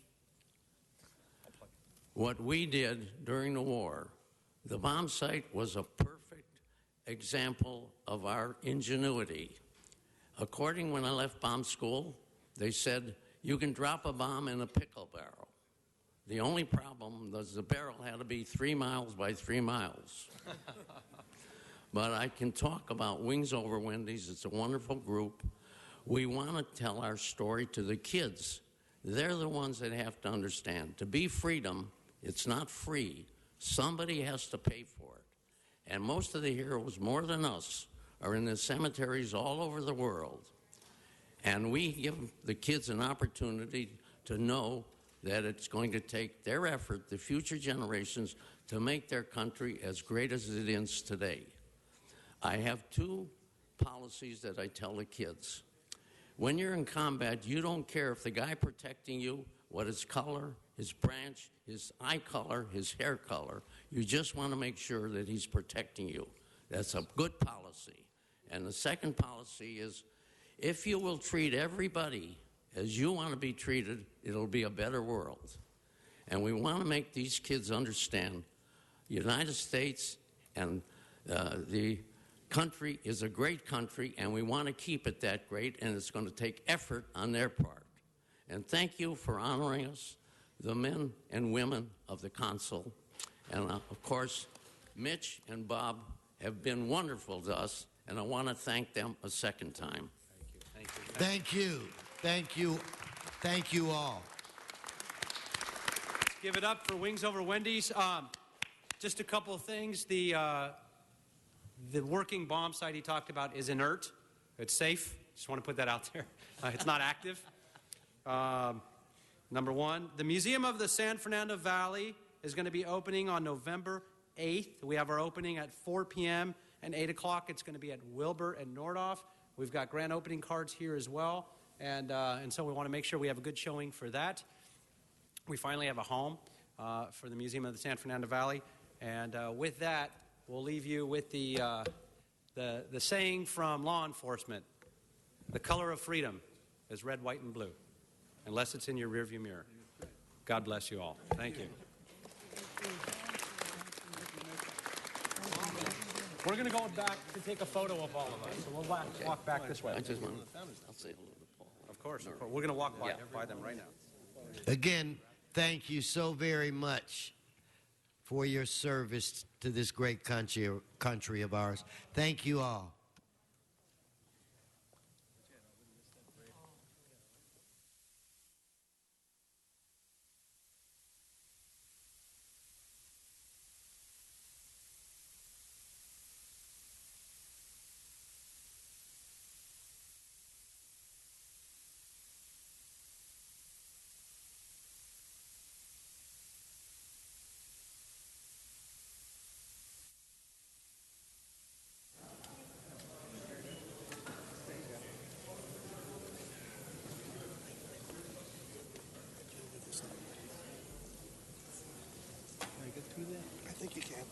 what we did during the war. The bomb site was a perfect example of our ingenuity. According, when I left bomb school, they said, you can drop a bomb in a pickle barrel. The only problem was the barrel had to be 3 miles by 3 miles. But I can talk about Wings Over Wendy's. It's a wonderful group. We want to tell our story to the kids. They're the ones that have to understand. To be freedom, it's not free. Somebody has to pay for it. And most of the heroes, more than us, are in the cemeteries all over the world. And we give the kids an opportunity to know that it's going to take their effort, the future generations, to make their country as great as it is today. I have 2 policies that I tell the kids. When you're in combat, you don't care if the guy protecting you, what his color, his branch, his eye color, his hair color. You just want to make sure that he's protecting you. That's a good policy. And the second policy is, if you will treat everybody as you want to be treated, it'll be a better world. And we want to make these kids understand the United States and the country is a great country, and we want to keep it that great, and it's going to take effort on their part. And thank you for honoring us, the men and women of the Council. And, of course, Mitch and Bob have been wonderful to us, and I want to thank them a second time. Thank you. Thank you. Thank you all. Give it up for Wings Over Wendy's. Just a couple of things. The working bomb site he talked about is inert. It's safe. Just want to put that out there. It's not active. Number one, the Museum of the San Fernando Valley is going to be opening on November 8th. We have our opening at 4 p.m. and 8 o'clock. It's going to be at Wilbur and Nordhoff. We've got grand opening cards here as well. And so we want to make sure we have a good showing for that. We finally have a home for the Museum of the San Fernando Valley. And with that, we'll leave you with the saying from law enforcement: the color of freedom is red, white, and blue, unless it's in your rearview mirror. God bless you all. Thank you. We're going to go back to take a photo of all of us. So we'll walk back this way. I just want to, I'll say hello to Paul. Of course. We're going to walk by them right now. Again, thank you so very much for your service to this great country of ours. Thank you all. I think you can.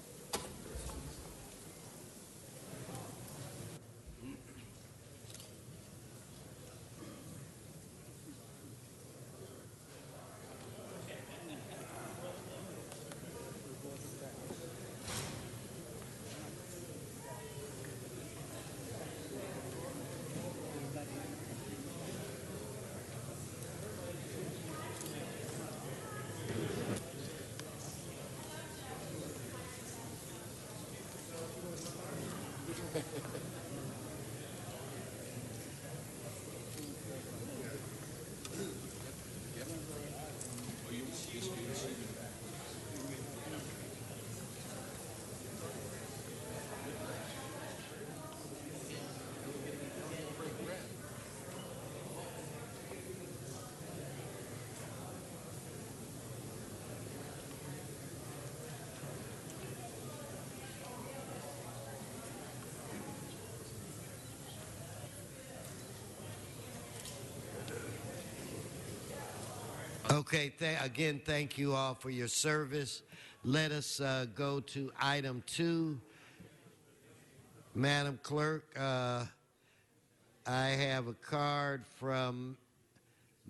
Okay, again, thank you all for your service. Let us go to item 2. Madam Clerk, I have a card from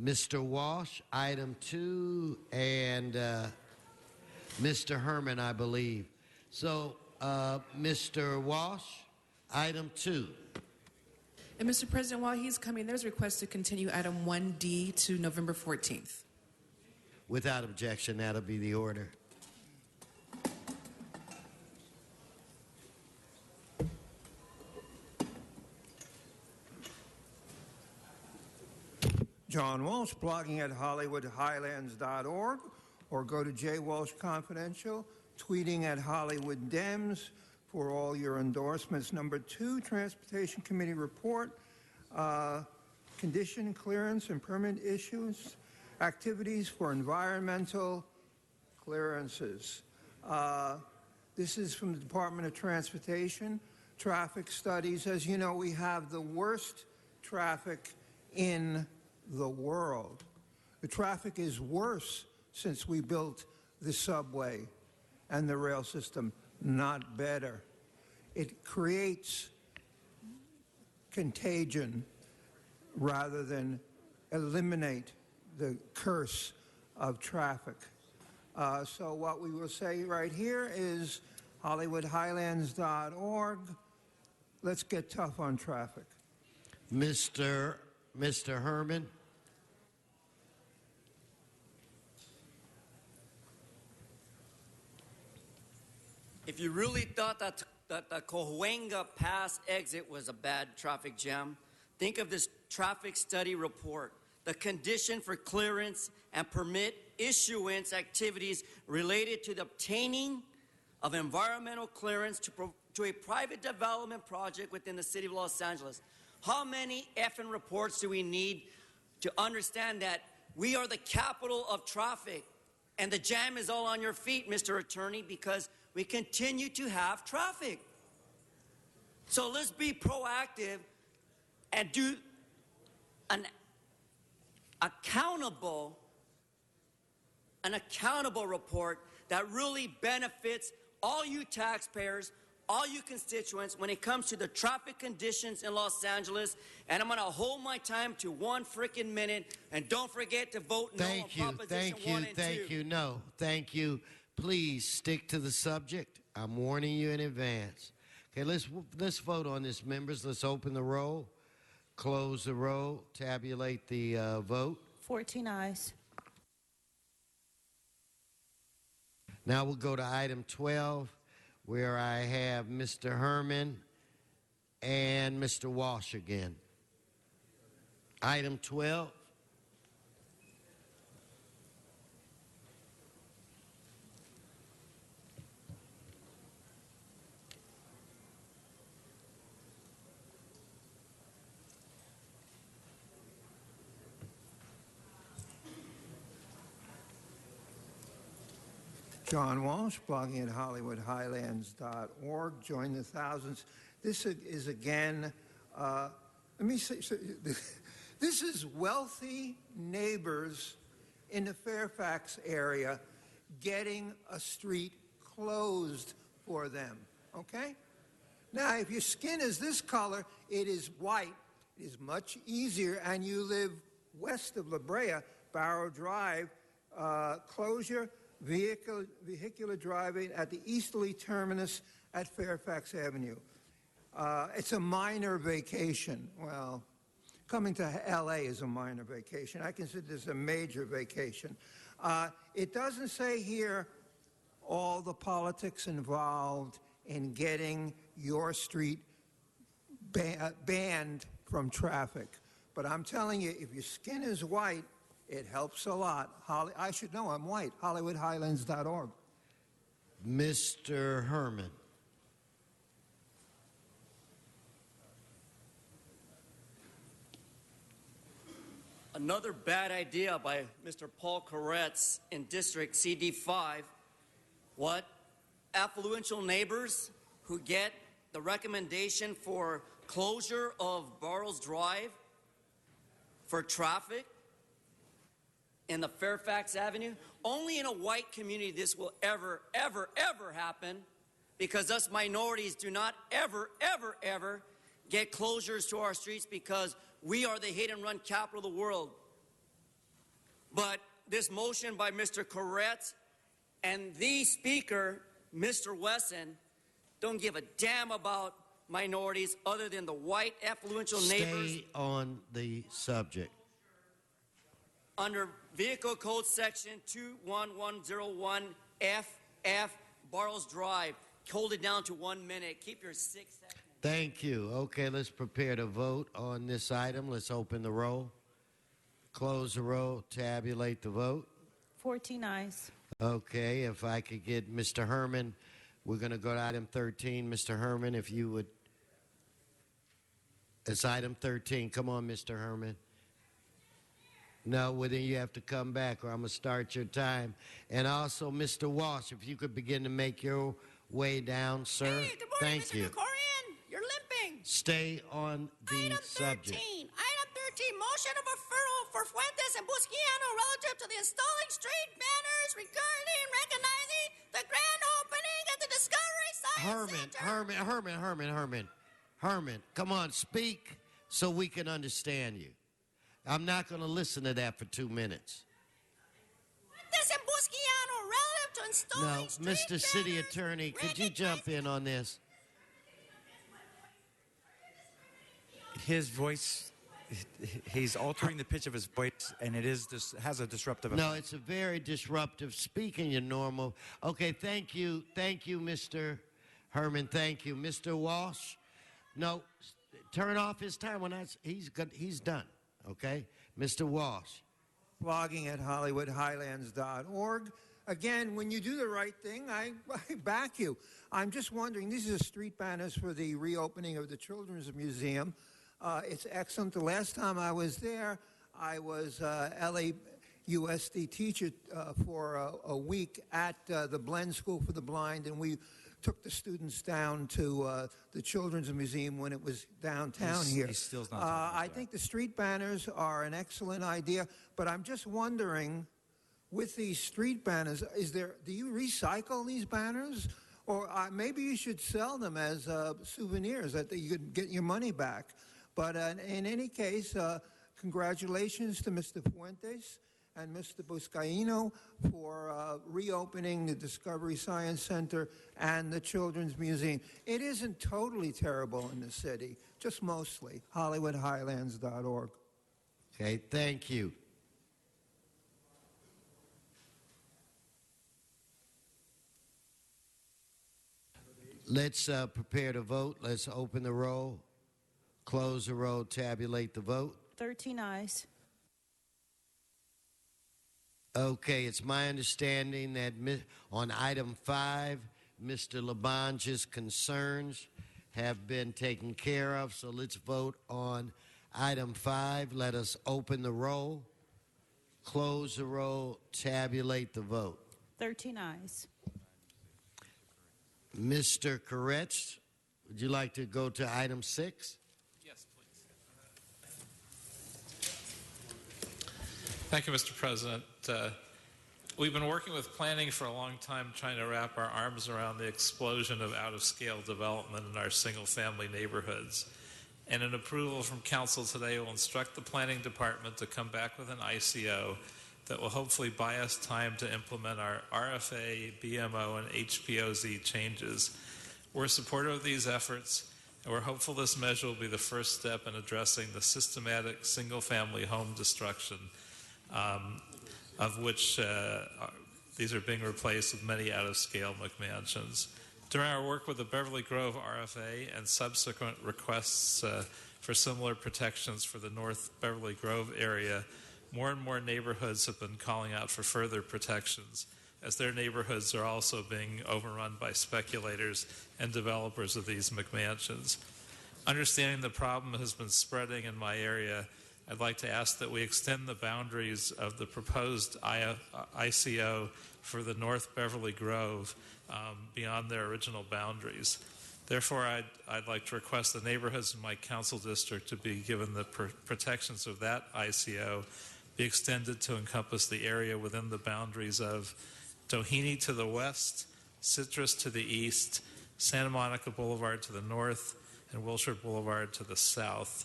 Mr. Walsh, item 2, and Mr. Herman, I believe. So, Mr. Walsh, item 2. And Mr. President, while he's coming, there's a request to continue item 1D to November 14th. Without objection, that'll be the order. John Walsh, blogging at HollywoodHighlands.org, or go to J. Walsh Confidential, tweeting at Hollywood Dems for all your endorsements. Number 2, Transportation Committee report, condition clearance and permit issues, activities for environmental clearances. This is from the Department of Transportation, traffic studies. As you know, we have the worst traffic in the world. The traffic is worse since we built the subway and the rail system, not better. It creates contagion rather than eliminate the curse of traffic. So what we will say right here is HollywoodHighlands.org. Let's get tough on traffic. Mr. Herman. If you really thought that the Cahuenga Pass exit was a bad traffic jam, think of this traffic study report. The condition for clearance and permit issuance activities related to the obtaining of environmental clearance to a private development project within the city of Los Angeles. How many effing reports do we need to understand that we are the capital of traffic and the jam is all on your feet, Mr. Attorney, because we continue to have traffic? So let's be proactive and do an accountable report that really benefits all you taxpayers, all you constituents when it comes to the traffic conditions in Los Angeles. And I'm going to hold my time to 1 freaking minute. And don't forget to vote no on Proposition 1 and 2. Thank you. No, thank you. Please stick to the subject. I'm warning you in advance. Okay, let's vote on this, members. Let's open the roll, close the roll, tabulate the vote. 14 ayes. Now we'll go to item 12, where I have Mr. Herman and Mr. Walsh again. Item 12. John Walsh, blogging at HollywoodHighlands.org. Join the thousands. This is again, let me say, this is wealthy neighbors in the Fairfax area getting a street closed for them, okay? Now, if your skin is this color, it is white. It is much easier, and you live west of La Brea, Barrow Drive, closure, vehicular driving at the easterly terminus at Fairfax Avenue. It's a minor vacation. Well, coming to LA is a minor vacation. I consider this a major vacation. It doesn't say here all the politics involved in getting your street banned from traffic. But I'm telling you, if your skin is white, it helps a lot. I should know I'm white. HollywoodHighlands.org. Mr. Herman. Another bad idea by Mr. Paul Koretz in District CD5. What? Affluential neighbors who get the recommendation for closure of Barrows Drive for traffic in the Fairfax Avenue. Only in a white community this will ever happen, because us minorities do not ever get closures to our streets because we are the hit and run capital of the world. But this motion by Mr. Koretz and the speaker, Mr. Wesson, don't give a damn about minorities other than the white affluential neighbors. Stay on the subject. Under Vehicle Code Section 21101FF, Barrows Drive. Hold it down to 1 minute. Keep your 6 seconds. Thank you. Okay, let's prepare to vote on this item. Let's open the roll, close the roll, tabulate the vote. 14 ayes. Okay, if I could get Mr. Herman, we're going to go to item 13. Mr. Herman, if you would. It's item 13. Come on, Mr. Herman. No, well, then you have to come back or I'm going to start your time. And also, Mr. Walsh, if you could begin to make your way down, sir. Hey, good morning, Thank Mr. you. Krikorian. You're limping. Stay on the subject. Item 13, motion of referral for Fuentes and Busquiano relative to the installing street banners regarding recognizing the grand opening at the Discovery Science Center. Herman, come on, speak so we can understand you. I'm not going to listen to that for 2 minutes. Fuentes and Busquiano relative to installing No, street Mr. City banners Attorney, could you jump in on this? His voice, he's altering the pitch of his voice, and it has a disruptive effect. No, it's a very disruptive. Speaking your normal. Okay, thank you, Mr. Herman. Thank you, Mr. Walsh. No, turn off his time when he's done. Okay, Mr. Walsh. blogging at HollywoodHighlands.org. Again, when you do the right thing, I back you. I'm just wondering, these are street banners for the reopening of the Children's Museum. It's excellent. The last time I was there, I was LAUSD teacher for a week at the Blend School for the Blind, and we took the students down to the Children's Museum when it was downtown here. He still's not talking about I think the street banners are an excellent idea, but I'm just wondering, with these street banners, do you recycle these banners? Or maybe you should sell them as souvenirs that you could get your money back. But in any case, congratulations to Mr. Fuentes and Mr. Buscaino for reopening the Discovery Science Center and the Children's Museum. It isn't totally terrible in the city, just mostly. HollywoodHighlands.org. Okay, thank you. Let's prepare to vote. Let's open the roll, close the roll, tabulate the vote. 13 ayes. Okay, it's my understanding that on item 5, Mr. Labange's concerns have been taken care of. So let's vote on item 5. Let us open the roll, close the roll, tabulate the vote. 13 ayes. Mr. Koretz, would you like to go to item 6? Yes, please. Thank you, Mr. President. We've been working with planning for a long time, trying to wrap our arms around the explosion of out-of-scale development in our single-family neighborhoods. And an approval from Council today will instruct the Planning Department to come back with an ICO that will hopefully buy us time to implement our RFA, BMO, and HPOZ changes. We're supportive of these efforts, and we're hopeful this measure will be the first step in addressing the systematic single-family home destruction, of which these are being replaced with many out-of-scale McMansions. During our work with the Beverly Grove RFA and subsequent requests for similar protections for the North Beverly Grove area, more and more neighborhoods have been calling out for further protections, as their neighborhoods are also being overrun by speculators and developers of these McMansions. Understanding the problem has been spreading in my area, I'd like to ask that we extend the boundaries of the proposed ICO for the North Beverly Grove beyond their original boundaries. Therefore, I'd like to request the neighborhoods in my council district to be given the protections of that ICO be extended to encompass the area within the boundaries of Doheny to the west, Citrus to the east, Santa Monica Boulevard to the north, and Wilshire Boulevard to the south.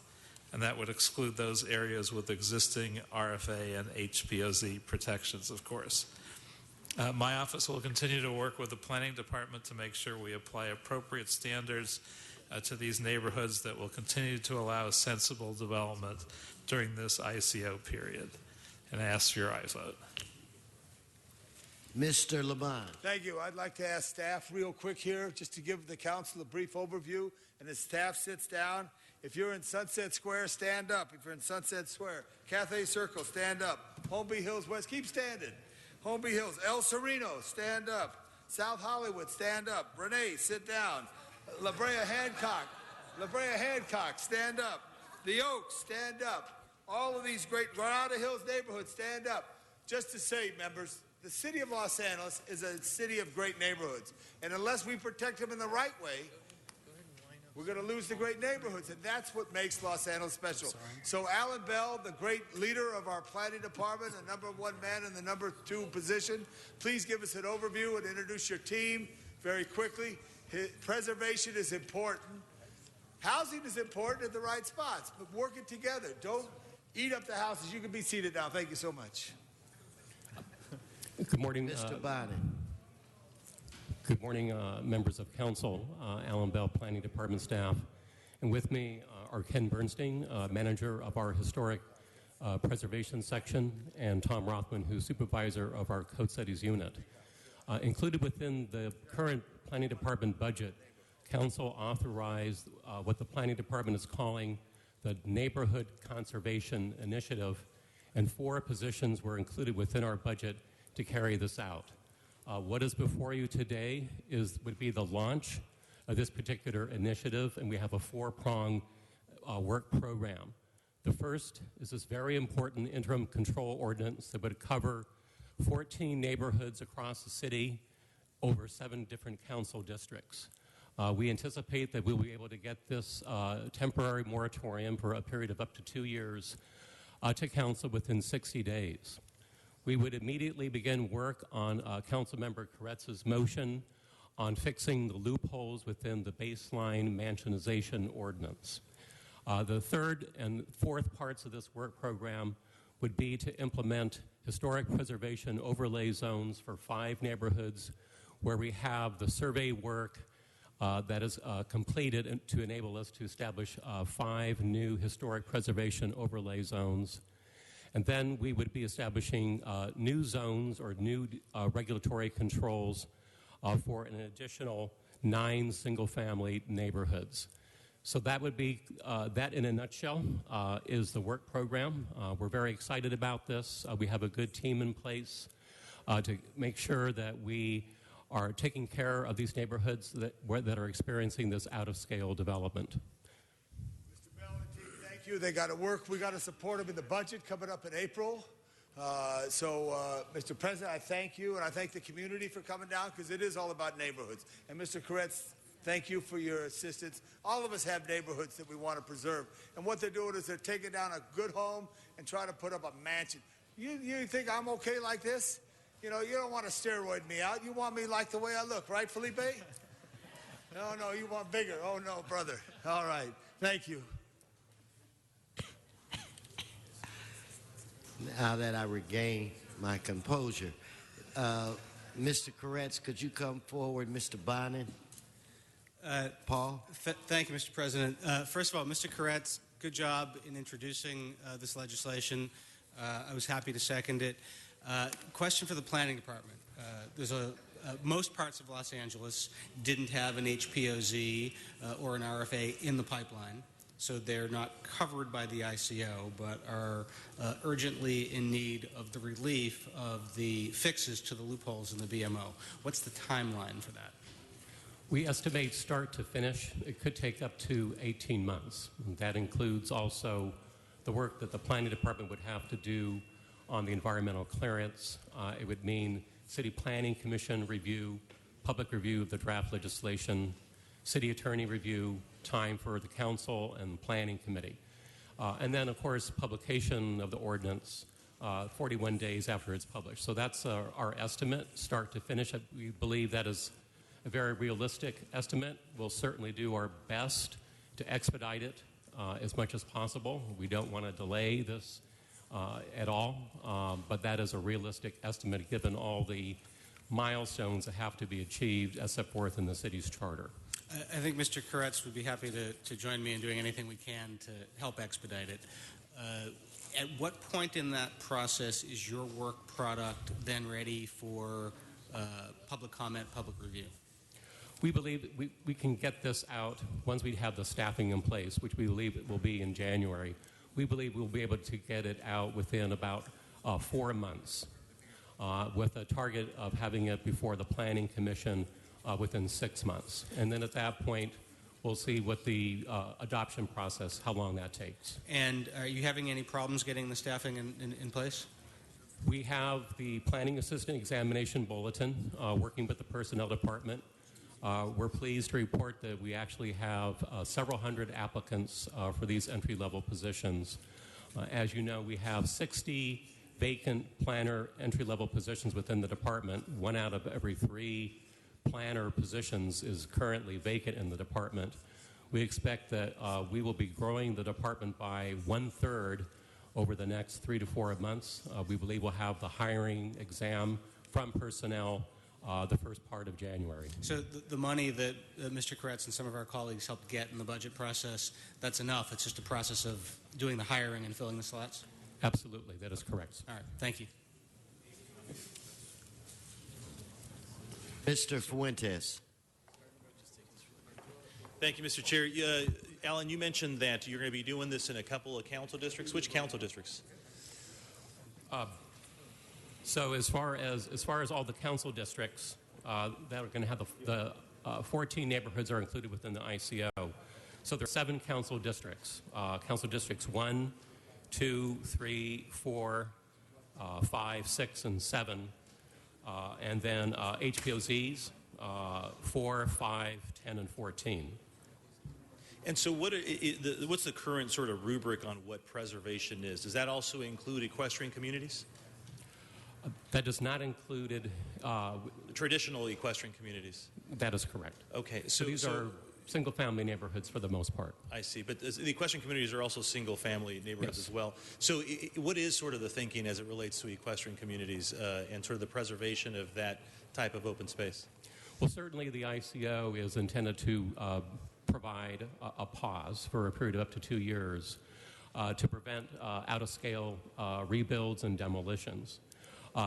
And that would exclude those areas with existing RFA and HPOZ protections, of course. My office will continue to work with the Planning Department to make sure we apply appropriate standards to these neighborhoods that will continue to allow sensible development during this ICO period. And I ask for your aye vote. Mr. Laban. Thank you. I'd like to ask staff real quick here just to give the council a brief overview. And as staff sits down, if you're in Sunset Square, stand up. If you're in Sunset Square, Cathay Circle, stand up. Holmby Hills West, keep standing. Holmby Hills, El Sereno, stand up. South Hollywood, stand up. Renee, sit down. La Brea Hancock, stand up. The Oaks, stand up. All of these great Granada Hills neighborhoods, stand up. Just to say, members, the city of Los Angeles is a city of great neighborhoods. And unless we protect them in the right way, we're going to lose the great neighborhoods. And that's what makes Los Angeles special. So Alan Bell, the great leader of our planning department, the #1 man in the #2 position, please give us an overview and introduce your team very quickly. Preservation is important. Housing is important at the right spots, but work it together. Don't eat up the houses. You can be seated now. Thank you so much. Good morning, Mr. Bonin. Good morning, members of council, Alan Bell, Planning Department staff. And with me are Ken Bernstein, manager of our historic preservation section, and Tom Rothman, who's supervisor of our code studies unit. Included within the current Planning Department budget, council authorized what the Planning Department is calling the Neighborhood Conservation Initiative. and 4 positions were included within our budget to carry this out. What is before you today would be the launch of this particular initiative, and we have a 4-pronged work program. The first is this very important interim control ordinance that would cover 14 neighborhoods across the city over 7 different council districts. We anticipate that we'll be able to get this temporary moratorium for a period of up to 2 years to council within 60 days. We would immediately begin work on Councilmember Koretz's motion on fixing the loopholes within the baseline mansionization ordinance. The third and fourth parts of this work program would be to implement historic preservation overlay zones for 5 neighborhoods where we have the survey work that is completed to enable us to establish 5 new historic preservation overlay zones. And then we would be establishing new zones or new regulatory controls for an additional 9 single-family neighborhoods. So that would be, that in a nutshell, is the work program. We're very excited about this. We have a good team in place to make sure that we are taking care of these neighborhoods that are experiencing this out-of-scale development. Thank you. They got to work. We got to support them in the budget coming up in April. Mr. President, I thank you, and I thank the community for coming down, because it is all about neighborhoods. And Mr. Koretz, thank you for your assistance. All of us have neighborhoods that we want to preserve. And what they're doing is they're taking down a good home and trying to put up a mansion. You think I'm okay like this? You know, you don't want to steroid me out. You want me like the way I look, right, Felipe? No, you want bigger. Oh, no, brother. All right. Thank you. Now that I regain my composure, Mr. Koretz, could you come forward, Mr. Bonin? Paul? Thank you, Mr. President. First of all, Mr. Koretz, good job in introducing this legislation. I was happy to second it. Question for the Planning Department. Most parts of Los Angeles didn't have an HPOZ or an RFA in the pipeline, so they're not covered by the ICO, but are urgently in need of the relief of the fixes to the loopholes in the BMO. What's the timeline for that? We estimate start to finish, it could take up to 18 months. That includes also the work that the Planning Department would have to do on the environmental clearance. It would mean City Planning Commission review, public review of the draft legislation, City Attorney review, time for the Council and Planning Committee. And then, of course, publication of the ordinance 41 days after it's published. So that's our estimate, start to finish. We believe that is a very realistic estimate. We'll certainly do our best to expedite it as much as possible. We don't want to delay this at all, but that is a realistic estimate given all the milestones that have to be achieved as set forth in the city's charter. I think Mr. Koretz would be happy to join me in doing anything we can to help expedite it. At what point in that process is your work product then ready for public comment, public review? We believe we can get this out once we have the staffing in place, which we believe it will be in January. We believe we'll be able to get it out within about 4 months, with a target of having it before the Planning Commission within 6 months. And then at that point, we'll see what the adoption process, how long that takes. And are you having any problems getting the staffing in place? We have the Planning Assistant Examination Bulletin working with the Personnel Department. We're pleased to report that we actually have several hundred applicants for these entry-level positions. As you know, we have 60 vacant planner entry-level positions within the department. 1 out of every 3 planner positions is currently vacant in the department. We expect that we will be growing the department by 1/3 over the next 3 to 4 months. We believe we'll have the hiring exam from personnel the first part of January. So the money that Mr. Koretz and some of our colleagues helped get in the budget process, that's enough? It's just a process of doing the hiring and filling the slots? Absolutely, that is correct. All right, thank you. Mr. Fuentes. Thank you, Mr. Chair. Alan, you mentioned that you're going to be doing this in a couple of council districts. Which council districts? So as far as all the council districts that are going to have the 14 neighborhoods are included within the ICO. So there are 7 council districts. Council districts 1, 2, 3, 4, 5, 6, and 7. And then HPOZs 4, 5, 10, and 14. And so what's the current sort of rubric on what preservation is? Does that also include equestrian communities? That does not include traditional equestrian communities. That is correct. Okay, so these are single-family neighborhoods for the most part. I see, but the equestrian communities are also single-family neighborhoods as well. So what is sort of the thinking as it relates to equestrian communities and sort of the preservation of that type of open space? Well, certainly the ICO is intended to provide a pause for a period of up to 2 years to prevent out-of-scale rebuilds and demolitions.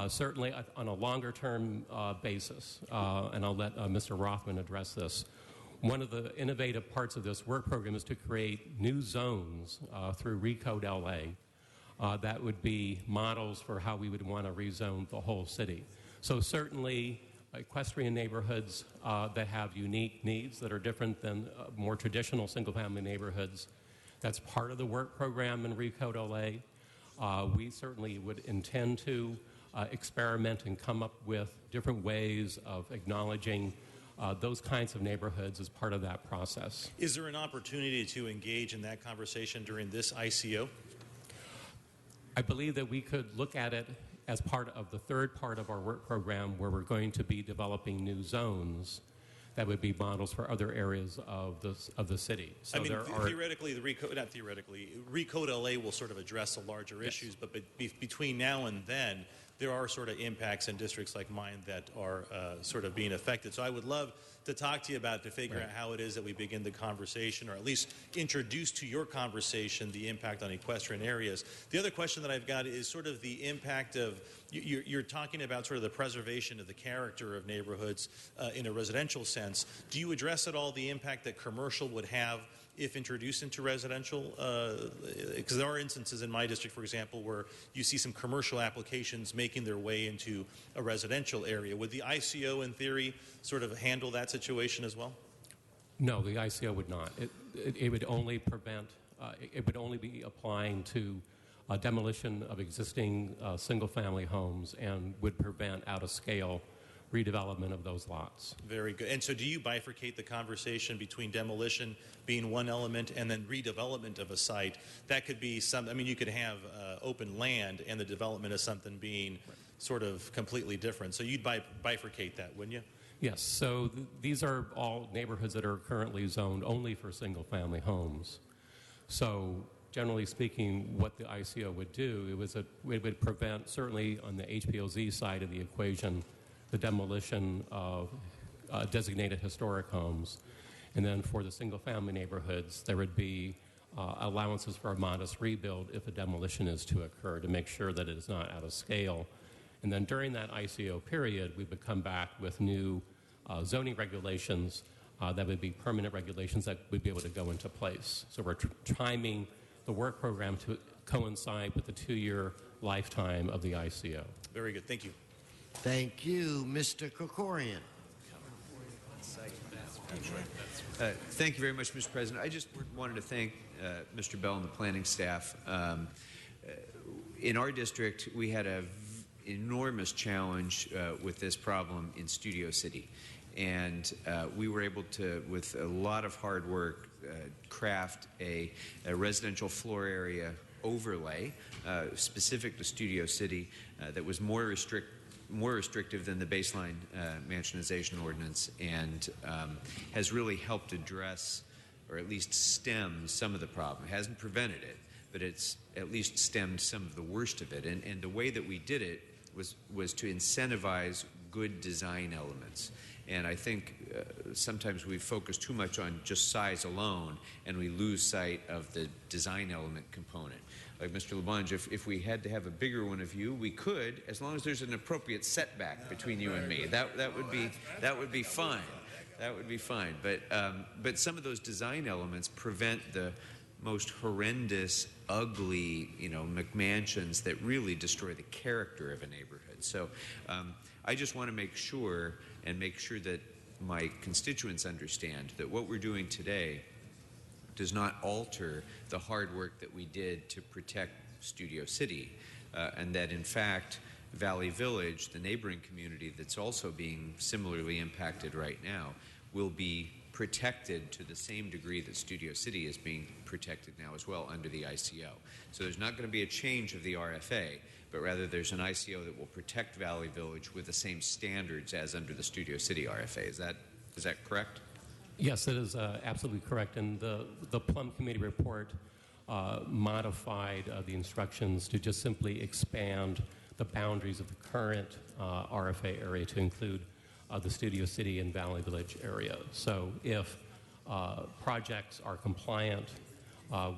Certainly on a longer-term basis, and I'll let Mr. Rothman address this, one of the innovative parts of this work program is to create new zones through Recode LA that would be models for how we would want to rezone the whole city. So certainly equestrian neighborhoods that have unique needs that are different than more traditional single-family neighborhoods, that's part of the work program in Recode LA. We certainly would intend to experiment and come up with different ways of acknowledging those kinds of neighborhoods as part of that process. Is there an opportunity to engage in that conversation during this ICO? I believe that we could look at it as part of the third part of our work program where we're going to be developing new zones that would be models for other areas of the city. So I mean, there are theoretically, Recode LA will sort of address the larger issues, but between now and then, there are sort of impacts in districts like mine that are sort of being affected. So I would love to talk to you about to figure out how it is that we begin the conversation, or at least introduce to your conversation the impact on equestrian areas. The other question that I've got is sort of the impact of, you're talking about sort of the preservation of the character of neighborhoods in a residential sense. Do you address at all the impact that commercial would have if introduced into residential? Because there are instances in my district, for example, where you see some commercial applications making their way into a residential area. Would the ICO, in theory, sort of handle that situation as well? No, the ICO would not. It would only prevent, it would only be applying to demolition of existing single-family homes and would prevent out-of-scale redevelopment of those lots. Very good. And so do you bifurcate the conversation between demolition being one element and then redevelopment of a site? That could be some, I mean, you could have open land and the development of something being sort of completely different. So you'd bifurcate that, wouldn't you? Yes. So these are all neighborhoods that are currently zoned only for single-family homes. So generally speaking, what the ICO would do, it would prevent, certainly on the HPOZ side of the equation, the demolition of designated historic homes. And then for the single-family neighborhoods, there would be allowances for a modest rebuild if a demolition is to occur to make sure that it is not out of scale. And then during that ICO period, we would come back with new zoning regulations that would be permanent regulations that would be able to go into place. So we're timing the work program to coincide with the 2-year lifetime of the ICO. Very good. Thank you. Thank you, Mr. Krikorian. Thank you very much, Mr. President. I just wanted to thank Mr. Bell and the planning staff. In our district, we had an enormous challenge with this problem in Studio City. And we were able to, with a lot of hard work, craft a residential floor area overlay specific to Studio City that was more restrictive than the baseline mansionization ordinance, and has really helped address or at least stem some of the problem. It hasn't prevented it, but it's at least stemmed some of the worst of it. And the way that we did it was to incentivize good design elements. And I think sometimes we focus too much on just size alone, and we lose sight of the design element component. Like Mr. LaBonge, if we had to have a bigger one of you, we could, as long as there's an appropriate setback between you and me. That would be fine. That would be fine. But some of those design elements prevent most horrendous, ugly, McMansions that really destroy the character of a neighborhood. So I just want to make sure that my constituents understand that what we're doing today does not alter the hard work that we did to protect Studio City, and that in fact Valley Village, the neighboring community that's also being similarly impacted right now, will be protected to the same degree that Studio City is being protected now as well under the ICO. So there's not going to be a change of the RFA, but rather there's an ICO that will protect Valley Village with the same standards as under the Studio City RFA. Is that correct? Yes, that is absolutely correct. And the Plum Committee report modified the instructions to just simply expand the boundaries of the current RFA area to include the Studio City and Valley Village area. So if projects are compliant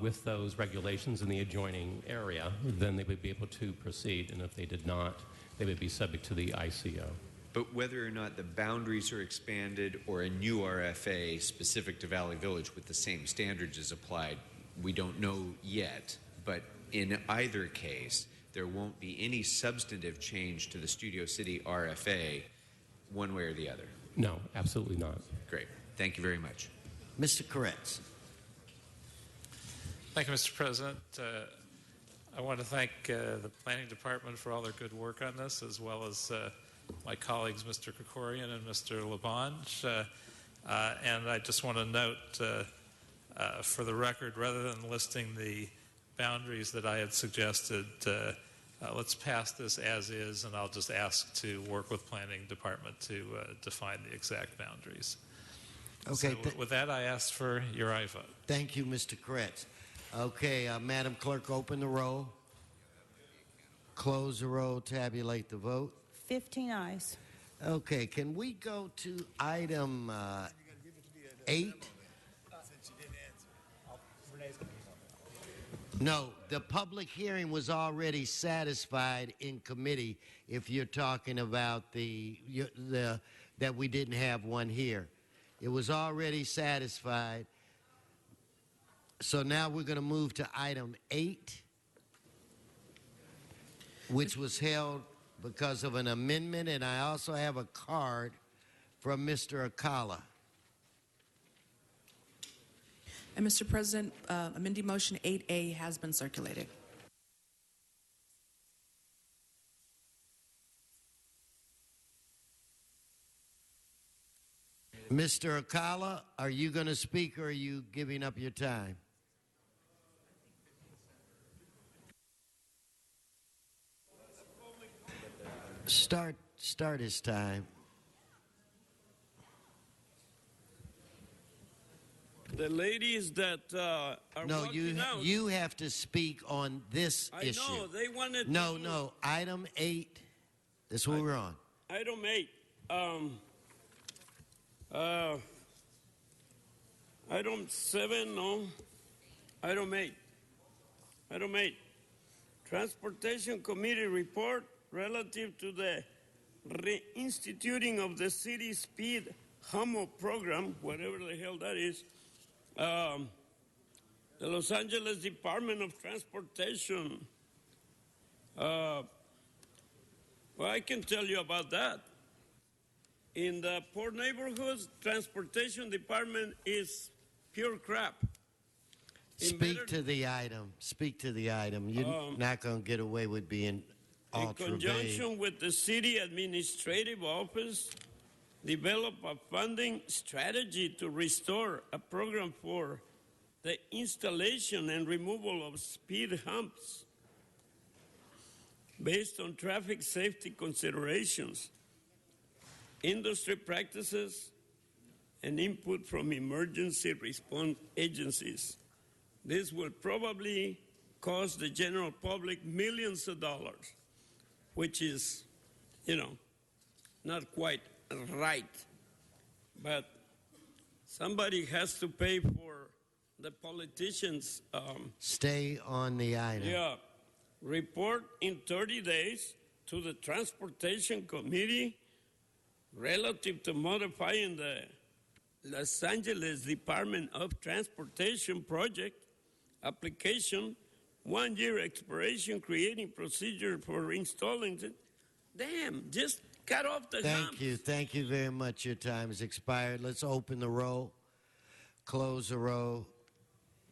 with those regulations in the adjoining area, then they would be able to proceed. And if they did not, they would be subject to the ICO. But whether or not the boundaries are expanded or a new RFA specific to Valley Village with the same standards is applied, we don't know yet. But in either case, there won't be any substantive change to the Studio City RFA one way or the other. No, absolutely not. Great. Thank you very much. Mr. Koretz. Thank you, Mr. President. I want to thank the Planning Department for all their good work on this, as well as my colleagues, Mr. Krikorian and Mr. Labange. And I just want to note, for the record, rather than listing the boundaries that I had suggested, let's pass this as is, and I'll just ask to work with Planning Department to define the exact boundaries. Okay. So with that, I ask for your aye vote. Thank you, Mr. Koretz. Okay, Madam Clerk, open the roll. Close the roll, tabulate the vote. 15 ayes. Okay, can we go to item 8? No, the public hearing was already satisfied in committee if you're talking about that we didn't have one here. It was already satisfied. So now we're going to move to item 8, which was held because of an amendment, and I also have a card from Mr. Akala. And Mr. President, amending motion 8A has been circulated. Mr. Akala, are you going to speak or are you giving up your time? Start his time. The ladies that are No, walking out. you have to speak on this issue. I know, they wanted No, to... no, item 8. That's what we're on. Item 8. Item 7, no. Item 8. Item 8. Transportation Committee report relative to the reinstituting of the city speed HUMO program, whatever the hell that is. The Los Angeles Department of Transportation. Well, I can tell you about that. In the poor neighborhoods, transportation department is pure crap. Speak to the item. Speak to the item. You're not going to get away with being ultra in vague. conjunction with the city administrative office, develop a funding strategy to restore a program for the installation and removal of speed humps based on traffic safety considerations, industry practices, and input from emergency response agencies. This will probably cost the general public millions of dollars, which is, not quite right. But somebody has to pay for the politicians. Stay on the item. Yeah. Report in 30 days to the Transportation Committee relative to modifying the Los Angeles Department of Transportation project application, 1 year expiration, creating procedure for installing it. Damn, just cut off the hump. Thank you. Thank you very much. Your time has expired. Let's open the roll, close the roll,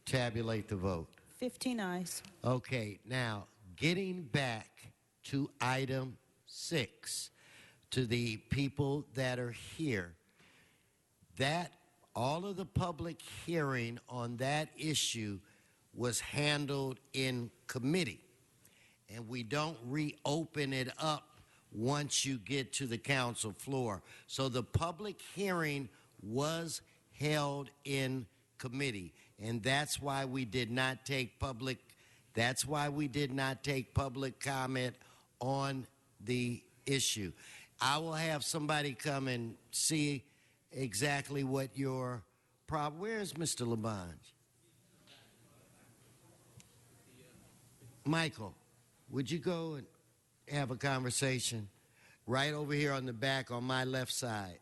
tabulate the vote. 15 ayes. Okay, now getting back to item 6, to the people that are here, that all of the public hearing on that issue was handled in committee, and we don't reopen it up once you get to the council floor. So the public hearing was held in committee, and that's why we did not take public comment on the issue. I will have somebody come and see exactly what your problem. Where is Mr. Labange? Michael, would you go and have a conversation right over here on the back on my left side?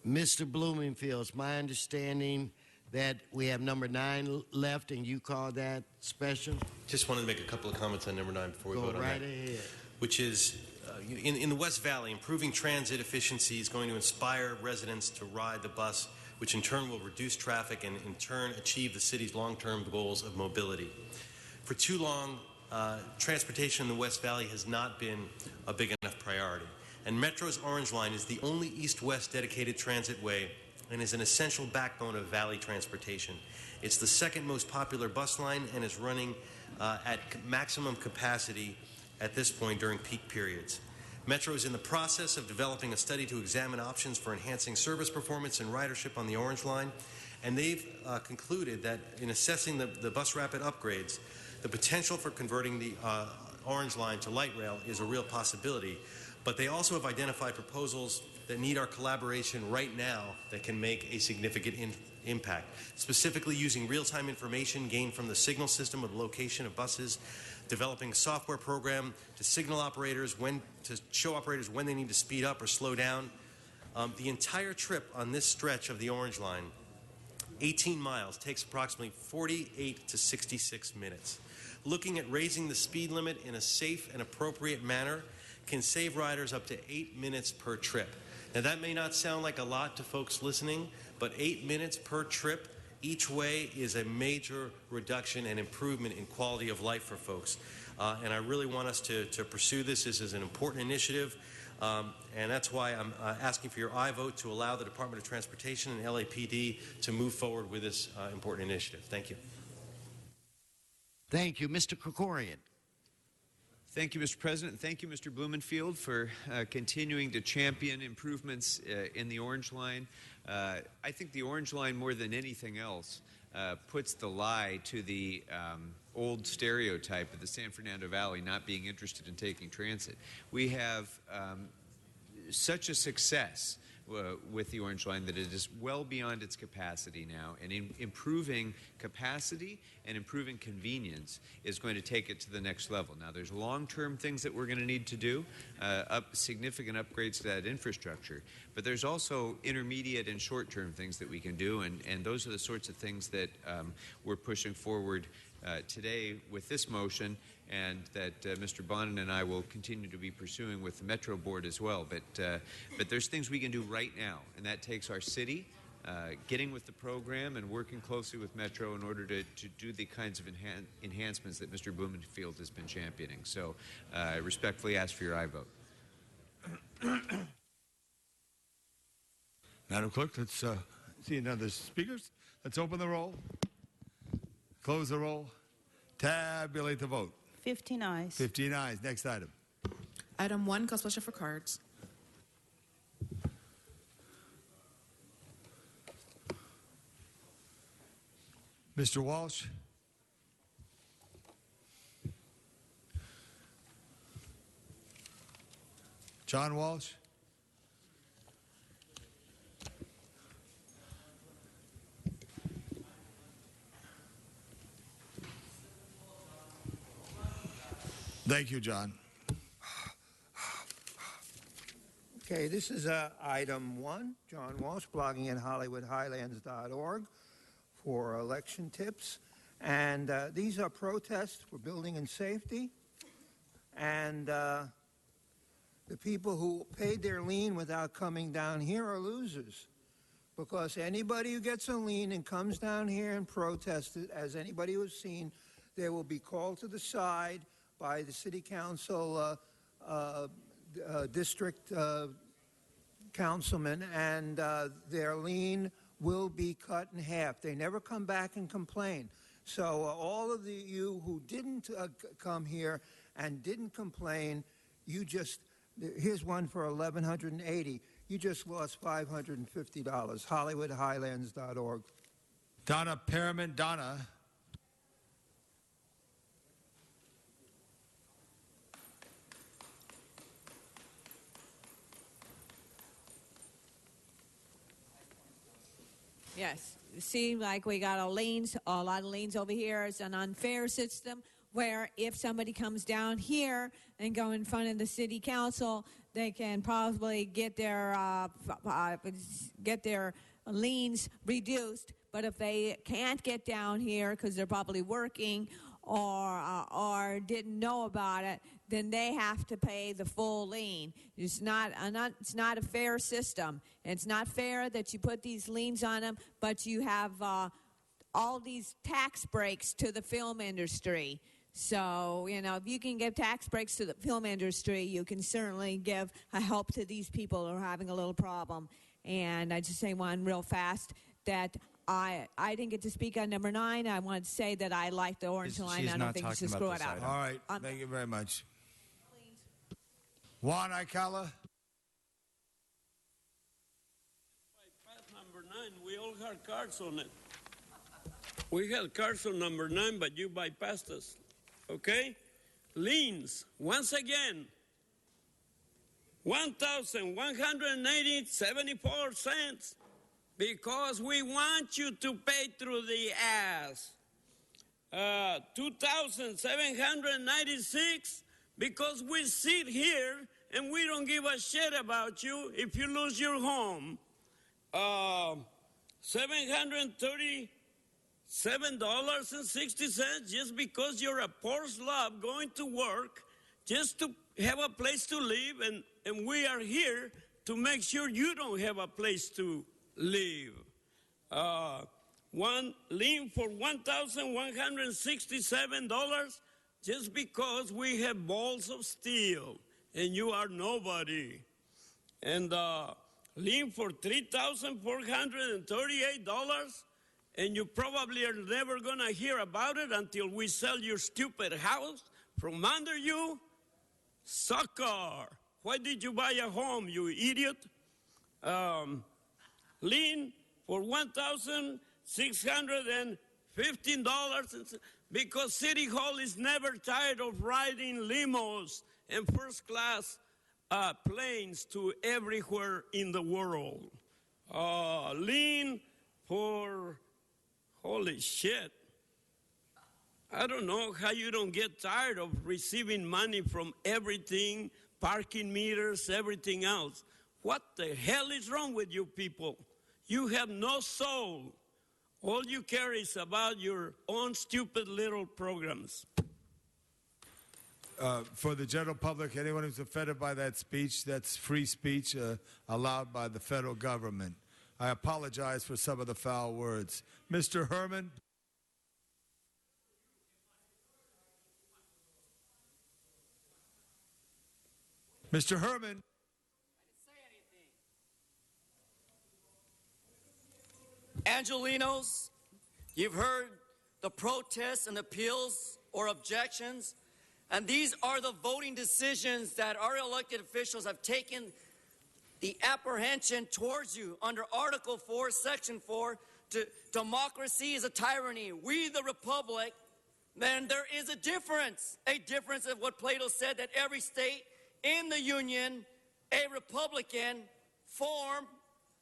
Mr. Bloomingfield, it's my understanding that we have number 9 left, and you call that special? Just wanted to make a couple of comments on number 9 before we Go vote on right that. ahead. Which is, in the West Valley, improving transit efficiency is going to inspire residents to ride the bus, which in turn will reduce traffic and in turn achieve the city's long-term goals of mobility. For too long, transportation in the West Valley has not been a big enough priority. And Metro's Orange Line is the only east-west dedicated transit way and is an essential backbone of Valley transportation. It's the second most popular bus line and is running at maximum capacity at this point during peak periods. Metro is in the process of developing a study to examine options for enhancing service performance and ridership on the Orange Line, and they've concluded that in assessing the bus rapid upgrades, the potential for converting the Orange Line to light rail is a real possibility, but they also have identified proposals that need our collaboration right now that can make a significant impact, specifically using real-time information gained from the signal system of the location of buses, developing a software program to signal operators to show operators when they need to speed up or slow down. The entire trip on this stretch of the Orange Line, 18 miles, takes approximately 48 to 66 minutes. Looking at raising the speed limit in a safe and appropriate manner can save riders up to 8 minutes per trip. Now, that may not sound like a lot to folks listening, but 8 minutes per trip each way is a major reduction and improvement in quality of life for folks. And I really want us to pursue this. This is an important initiative, and that's why I'm asking for your aye vote to allow the Department of Transportation and LAPD to move forward with this important initiative. Thank you. Thank you. Mr. Krikorian. Thank you, Mr. President. Thank you, Mr. Blumenfield, for continuing to champion improvements in the Orange Line. I think the Orange Line, more than anything else, puts the lie to the old stereotype of the San Fernando Valley not being interested in taking transit. We have such a success with the Orange Line that it is well beyond its capacity now, and improving capacity and improving convenience is going to take it to the next level. Now, there's long-term things that we're going to need to do, significant upgrades to that infrastructure, but there's also intermediate and short-term things that we can do, and those are the sorts of things that we're pushing forward today with this motion, and that Mr. Bonin and I will continue to be pursuing with the Metro Board as well. But there's things we can do right now, and that takes our city getting with the program and working closely with Metro in order to do the kinds of enhancements that Mr. Blumenfield has been championing. So I respectfully ask for your aye vote. Madam Clerk, let's see another speakers. Let's open the roll, close the roll, tabulate the vote. 15 ayes. 15 ayes. Next item. Item 1, call special for cards. Mr. Walsh. John Walsh. Thank you, John. Okay, this is item 1. John Walsh, blogging at HollywoodHighlands.org for election tips. And these are protests for building and safety. And the people who paid their lien without coming down here are losers. Because anybody who gets a lien and comes down here and protests it, as anybody who has seen, they will be called to the side by the city council district councilman, and their lien will be cut in half. They never come back and complain. So all of you who didn't come here and didn't complain, you just, here's one for $1,180. You just lost $550. HollywoodHighlands.org. Donna Perriman. Donna. Yes. It seems like we got a lot of liens over here. It's an unfair system where if somebody comes down here and go in front of the city council, they can probably get their liens reduced. But if they can't get down here because they're probably working or didn't know about it, then they have to pay the full lien. It's not a fair system. It's not fair that you put these liens on them, but you have all these tax breaks to the film industry. So, if you can give tax breaks to the film industry, you can certainly give a help to these people who are having a little problem. And I just say one real fast that I didn't get to speak on number 9. I wanted to say that I like the orange line. I don't think you should screw it up. All right. Thank you very much. Juan Aikala. Number 9, we all had cards on it. We had cards on number 9, but you bypassed us. Okay? Liens, once again, 1,174 cents because we want you to pay through the ass. 2,796 because we sit here and we don't give a shit about you if you lose your home. $737.60 just because you're a poor slob going to work just to have a place to live, and we are here to make sure you don't have a place to live. One lien for $1,167 just because we have balls of steel and you are nobody. And lien for $3,438, and you probably are never going to hear about it until we sell your stupid house from under you. Sucker! Why did you buy a home, you idiot? Lien for $1,615 because City Hall is never tired of riding limos and first-class planes to everywhere in the world. Lien for, holy shit, I don't know how you don't get tired of receiving money from everything, parking meters, everything else. What the hell is wrong with you people? You have no soul. All you care is about your own stupid little programs. For the general public, anyone who's offended by that speech, that's free speech allowed by the federal government. I apologize for some of the foul words. Mr. Herman. Mr. Herman. Angelenos, you've heard the protests and appeals or objections, and these are the voting decisions that our elected officials have taken the apprehension towards you under Article 4, Section 4, democracy is a tyranny. We, the republic, then there is a difference of what Plato said, that every state in the Union, a republican form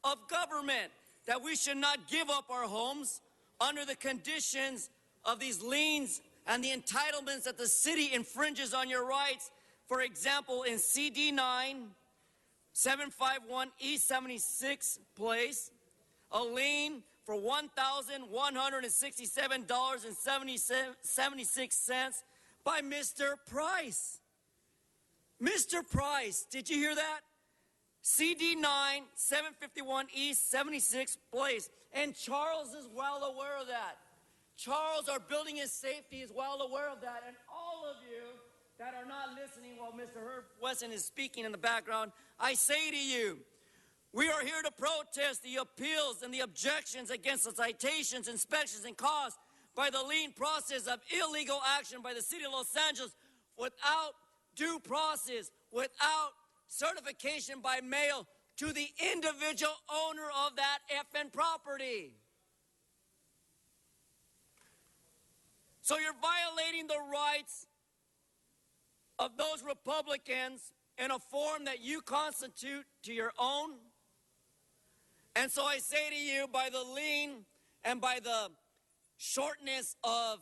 of government, that we should not give up our homes under the conditions of these liens and the entitlements that the city infringes on your rights. For example, in CD 9, 751 East 76th Place, a lien for $1,167.76 by Mr. Price. Mr. Price, did you hear that? CD9, 751 East 76th Place. And Charles is well aware of that. Charles, our building and safety, is well aware of that. And all of you that are not listening while Mr. Herb Wesson is speaking in the background, I say to you, we are here to protest the appeals and the objections against the citations, inspections, and costs by the lien process of illegal action by the City of Los Angeles without due process, without certification by mail to the individual owner of that effing property. So you're violating the rights of those Republicans in a form that you constitute to your own. And so I say to you, by the lien and by the shortness of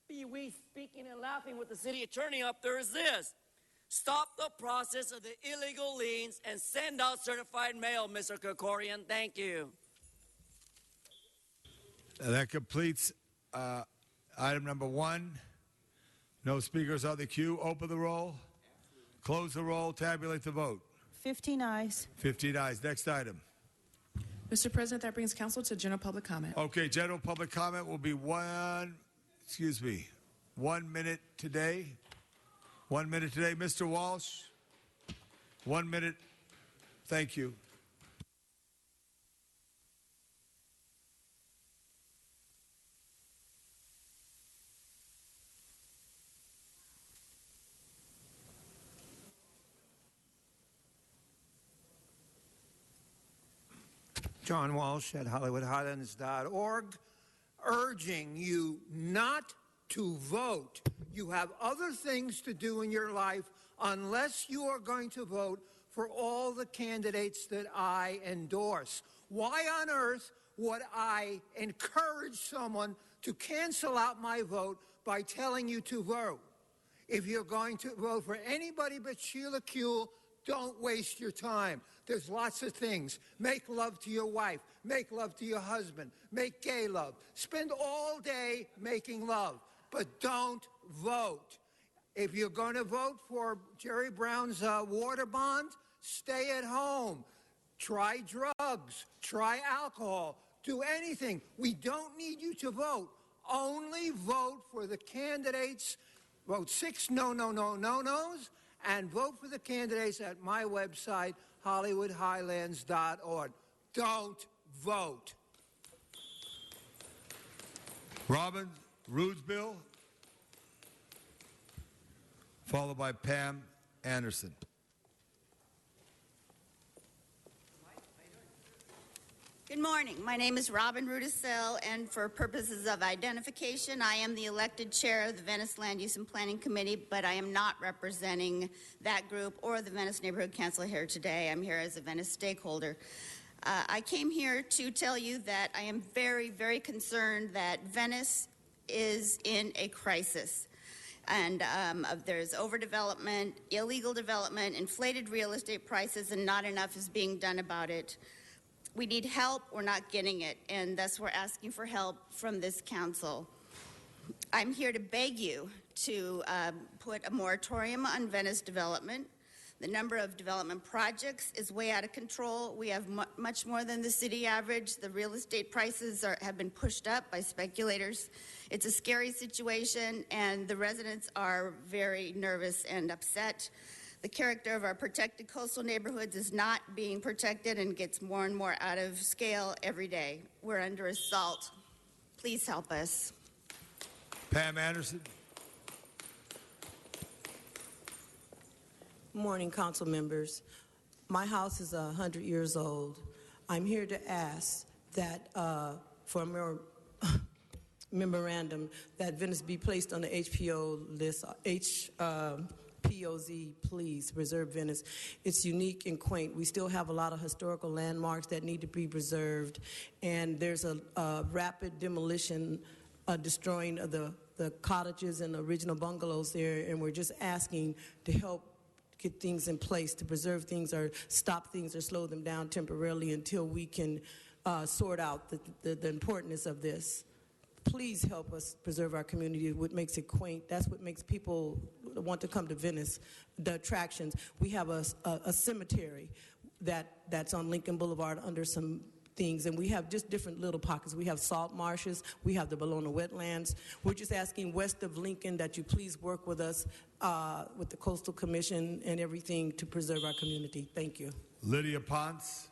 we speaking and laughing with the city attorney up there, is this: stop the process of the illegal liens and send out certified mail, Mr. Krikorian. Thank you. That completes item number 1. No speakers on the queue. Open the roll. Close the roll. Tabulate the vote. 15 ayes. 15 ayes. Next item. Mr. President, that brings council to general public comment. Okay, general public comment will be 1 minute today. 1 minute today. Mr. Walsh, 1 minute. Thank you. John Walsh at HollywoodHighlands.org, urging you not to vote. You have other things to do in your life unless you are going to vote for all the candidates that I endorse. Why on earth would I encourage someone to cancel out my vote by telling you to vote? If you're going to vote for anybody but Sheila Kuehl, don't waste your time. There's lots of things. Make love to your wife. Make love to your husband. Make gay love. Spend all day making love. But don't vote. If you're going to vote for Jerry Brown's water bond, stay at home. Try drugs. Try alcohol. Do anything. We don't need you to vote. Only vote for the candidates. Vote 6 no-nos. And vote for the candidates at my website, HollywoodHighlands.org. Don't vote. Robin Rudesbill, followed by Pam Anderson. Good morning. My name is Robin Rudisill, and for purposes of identification, I am the elected chair of the Venice Land Use and Planning Committee, but I am not representing that group or the Venice Neighborhood Council here today. I'm here as a Venice stakeholder. I came here to tell you that I am very, very concerned that Venice is in a crisis. And there's overdevelopment, illegal development, inflated real estate prices, and not enough is being done about it. We need help, we're not getting it, and thus we're asking for help from this council. I'm here to beg you to put a moratorium on Venice development. The number of development projects is way out of control. We have much more than the city average. The real estate prices have been pushed up by speculators. It's a scary situation, and the residents are very nervous and upset. The character of our protected coastal neighborhoods is not being protected and gets more and more out of scale every day. We're under assault. Please help us. Pam Anderson. Morning, council members. My house is 100 years old. I'm here to ask that for a memorandum that Venice be placed on the HPO list, POZ, please, preserve Venice. It's unique and quaint. We still have a lot of historical landmarks that need to be preserved, and there's a rapid demolition, destroying of the cottages and the original bungalows there, and we're just asking to help get things in place to preserve things or stop things or slow them down temporarily until we can sort out the importance of this. Please help us preserve our community. What makes it quaint, that's what makes people want to come to Venice, the attractions. We have a cemetery that's on Lincoln Boulevard under some things, and we have just different little pockets. We have salt marshes, we have the Bologna wetlands. We're just asking west of Lincoln that you please work with us with the Coastal Commission and everything to preserve our community. Thank you. Lydia Ponce.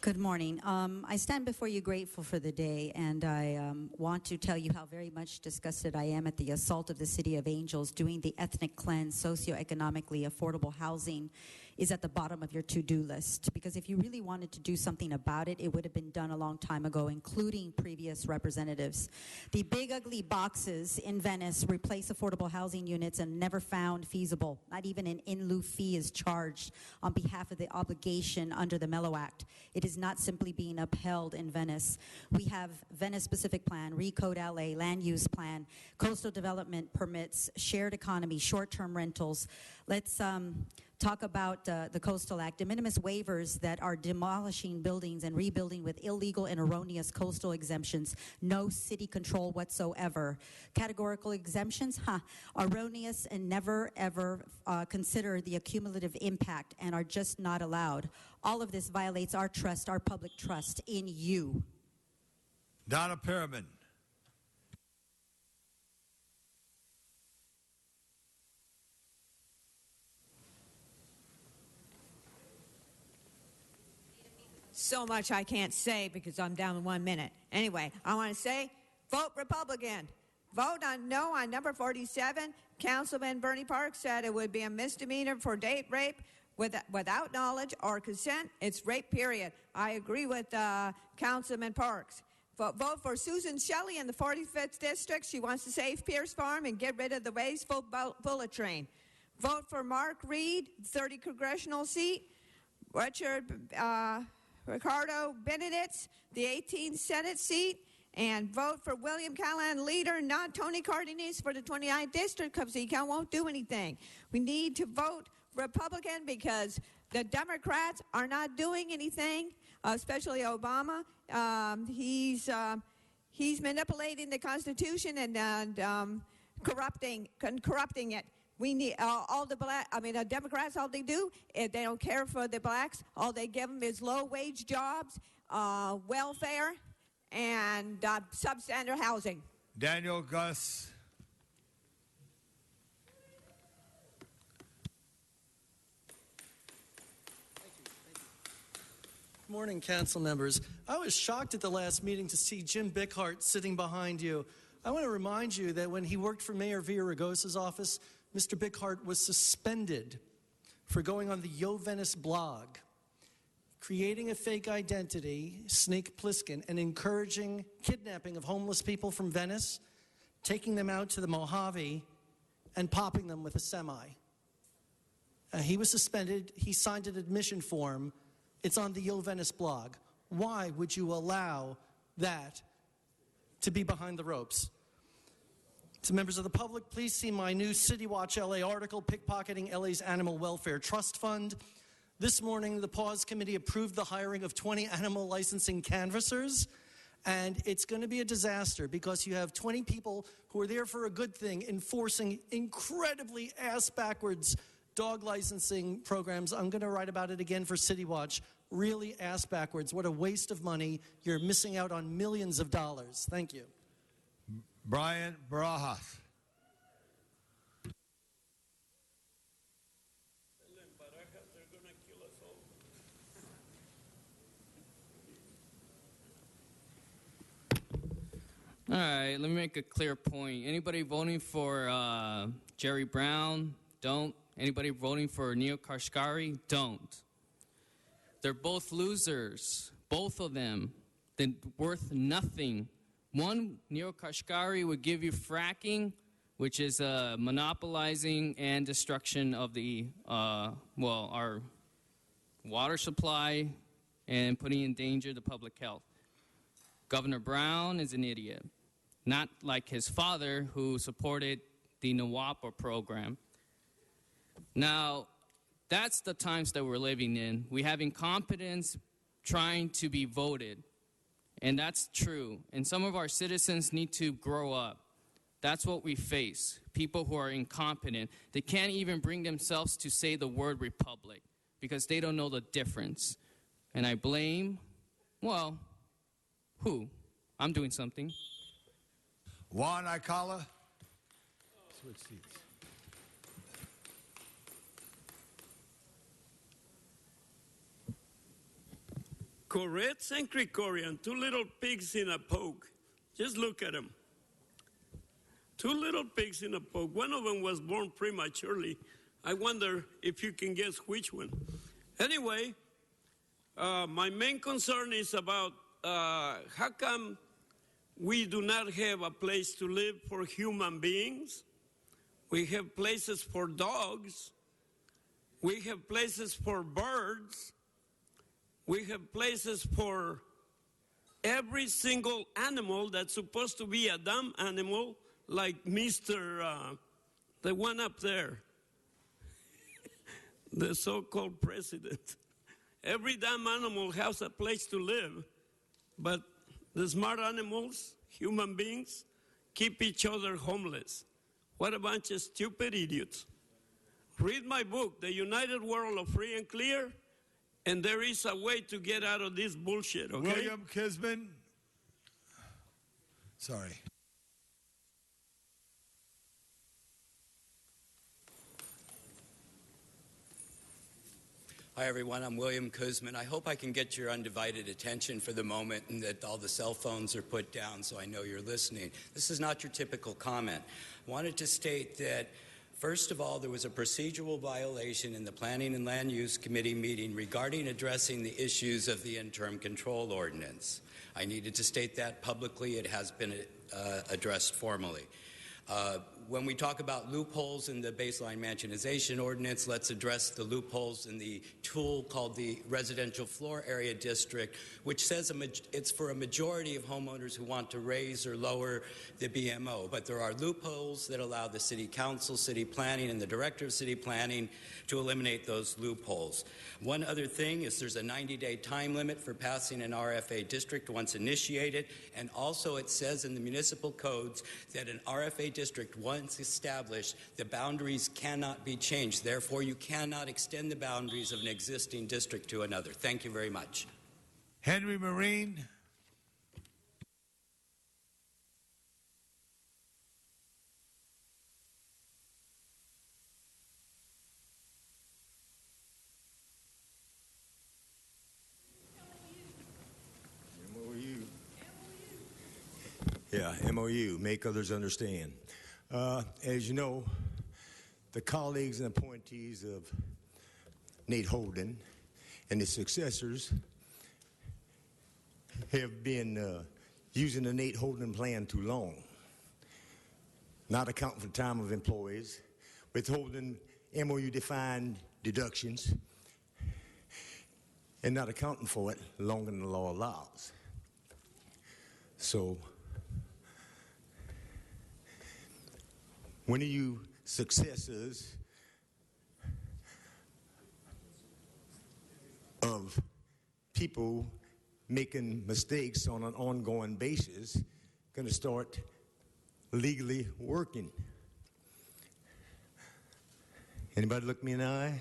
Good morning. I stand before you grateful for the day, and I want to tell you how very much disgusted I am at the assault of the City of Angels. Doing the ethnic cleanse, socioeconomically affordable housing is at the bottom of your to-do list, because if you really wanted to do something about it, it would have been done a long time ago, including previous representatives. The big ugly boxes in Venice replace affordable housing units and never found feasible. Not even an in-lieu fee is charged on behalf of the obligation under the Mello Act. It is not simply being upheld in Venice. We have Venice Specific Plan, Recode LA, Land Use Plan, Coastal Development Permits, Shared Economy, Short-Term Rentals. Let's talk about the Coastal Act, de minimis waivers that are demolishing buildings and rebuilding with illegal and erroneous coastal exemptions, no city control whatsoever. Categorical exemptions, erroneous and never ever consider the accumulative impact and are just not allowed. All of this violates our trust, our public trust in you. Donna Perriman. So much I can't say because I'm down to 1 minute. Anyway, I want to say, vote Republican. Vote no on number 47. Councilman Bernie Parks said it would be a misdemeanor for date rape without knowledge or consent. It's rape, period. I agree with Councilman Parks. Vote for Susan Shelley in the 45th District. She wants to save Pierce Farm and get rid of the wasteful bullet train. Vote for Mark Reed, 30 congressional seat. Ricardo Benedict, the 18th Senate seat, and vote for William Callahan, leader, not Tony Cardenas, for the 29th District, because he won't do anything. We need to vote Republican because the Democrats are not doing anything, especially Obama. He's manipulating the Constitution and corrupting it. We need all the the Democrats, all they do is they don't care for the blacks. All they give them is low-wage jobs, welfare, and substandard housing. Daniel Gus. Good morning, council members. I was shocked at the last meeting to see Jim Bickhart sitting behind you. I want to remind you that when he worked for Mayor Villaraigosa's office, Mr. Bickhart was suspended for going on the Yo Venice blog, creating a fake identity, Snake Plissken, and encouraging kidnapping of homeless people from Venice, taking them out to the Mojave, and popping them with a semi. He was suspended. He signed an admission form. It's on the Yo Venice blog. Why would you allow that to be behind the ropes? To members of the public, please see my new City Watch LA article, Pickpocketing LA's Animal Welfare Trust Fund. This morning, the Pause Committee approved the hiring of 20 animal licensing canvassers, and it's going to be a disaster because you have 20 people who are there for a good thing enforcing incredibly ass-backwards dog licensing programs. I'm going to write about it again for City Watch. Really ass-backwards. What a waste of money. You're missing out on millions of dollars. Thank you. Brian Barajas. All right, let me make a clear point. Anybody voting for Jerry Brown, don't. Anybody voting for Neel Kashkari, don't. They're both losers, both of them. They're worth nothing. One, Neel Kashkari would give you fracking, which is monopolizing and destruction of the, our water supply and putting in danger the public health. Governor Brown is an idiot. not like his father who supported the NWAPA program. Now, that's the times that we're living in. We have incompetence trying to be voted, and that's true. And some of our citizens need to grow up. That's what we face, people who are incompetent. They can't even bring themselves to say the word republic because they don't know the difference. And I blame, well, who? I'm doing something. Juan Alcala. Switch seats. Koretz and Krikorian, two little pigs in a poke. Just look at them. Two little pigs in a poke. One of them was born prematurely. I wonder if you can guess which one. Anyway, my main concern is about how come we do not have a place to live for human beings? We have places for dogs. We have places for birds. We have places for every single animal that's supposed to be a dumb animal, like Mr. The one up there, the so-called president. Every damn animal has a place to live, but the smart animals, human beings, keep each other homeless. What a bunch of stupid idiots. Read my book, The United World of Free and Clear, and there is a way to get out of this bullshit, okay? William Kisman. Sorry. Hi, everyone. I'm William Kuzman. I hope I can get your undivided attention for the moment and that all the cell phones are put down so I know you're listening. This is not your typical comment. I wanted to state that, first of all, there was a procedural violation in the Planning and Land Use Committee meeting regarding addressing the issues of the interim control ordinance. I needed to state that publicly. It has been addressed formally. When we talk about loopholes in the baseline mansionization ordinance, let's address the loopholes in the tool called the Residential Floor Area District, which says it's for a majority of homeowners who want to raise or lower the BMO. But there are loopholes that allow the City Council, City Planning, and the Director of City Planning to eliminate those loopholes. One other thing is there's a 90-day time limit for passing an RFA district once initiated, and also it says in the municipal codes that an RFA district, once established, the boundaries cannot be changed. Therefore, you cannot extend the boundaries of an existing district to another. Thank you very much. Henry Marine. Yeah, MOU, make others understand. As you know, the colleagues and appointees of Nate Holden and his successors have been using the Nate Holden plan too long, not accounting for the time of employees, withholding MOU-defined deductions, and not accounting for it longer than the law allows. So, when are you successors of people making mistakes on an ongoing basis going to start legally working? Anybody look me in the eye?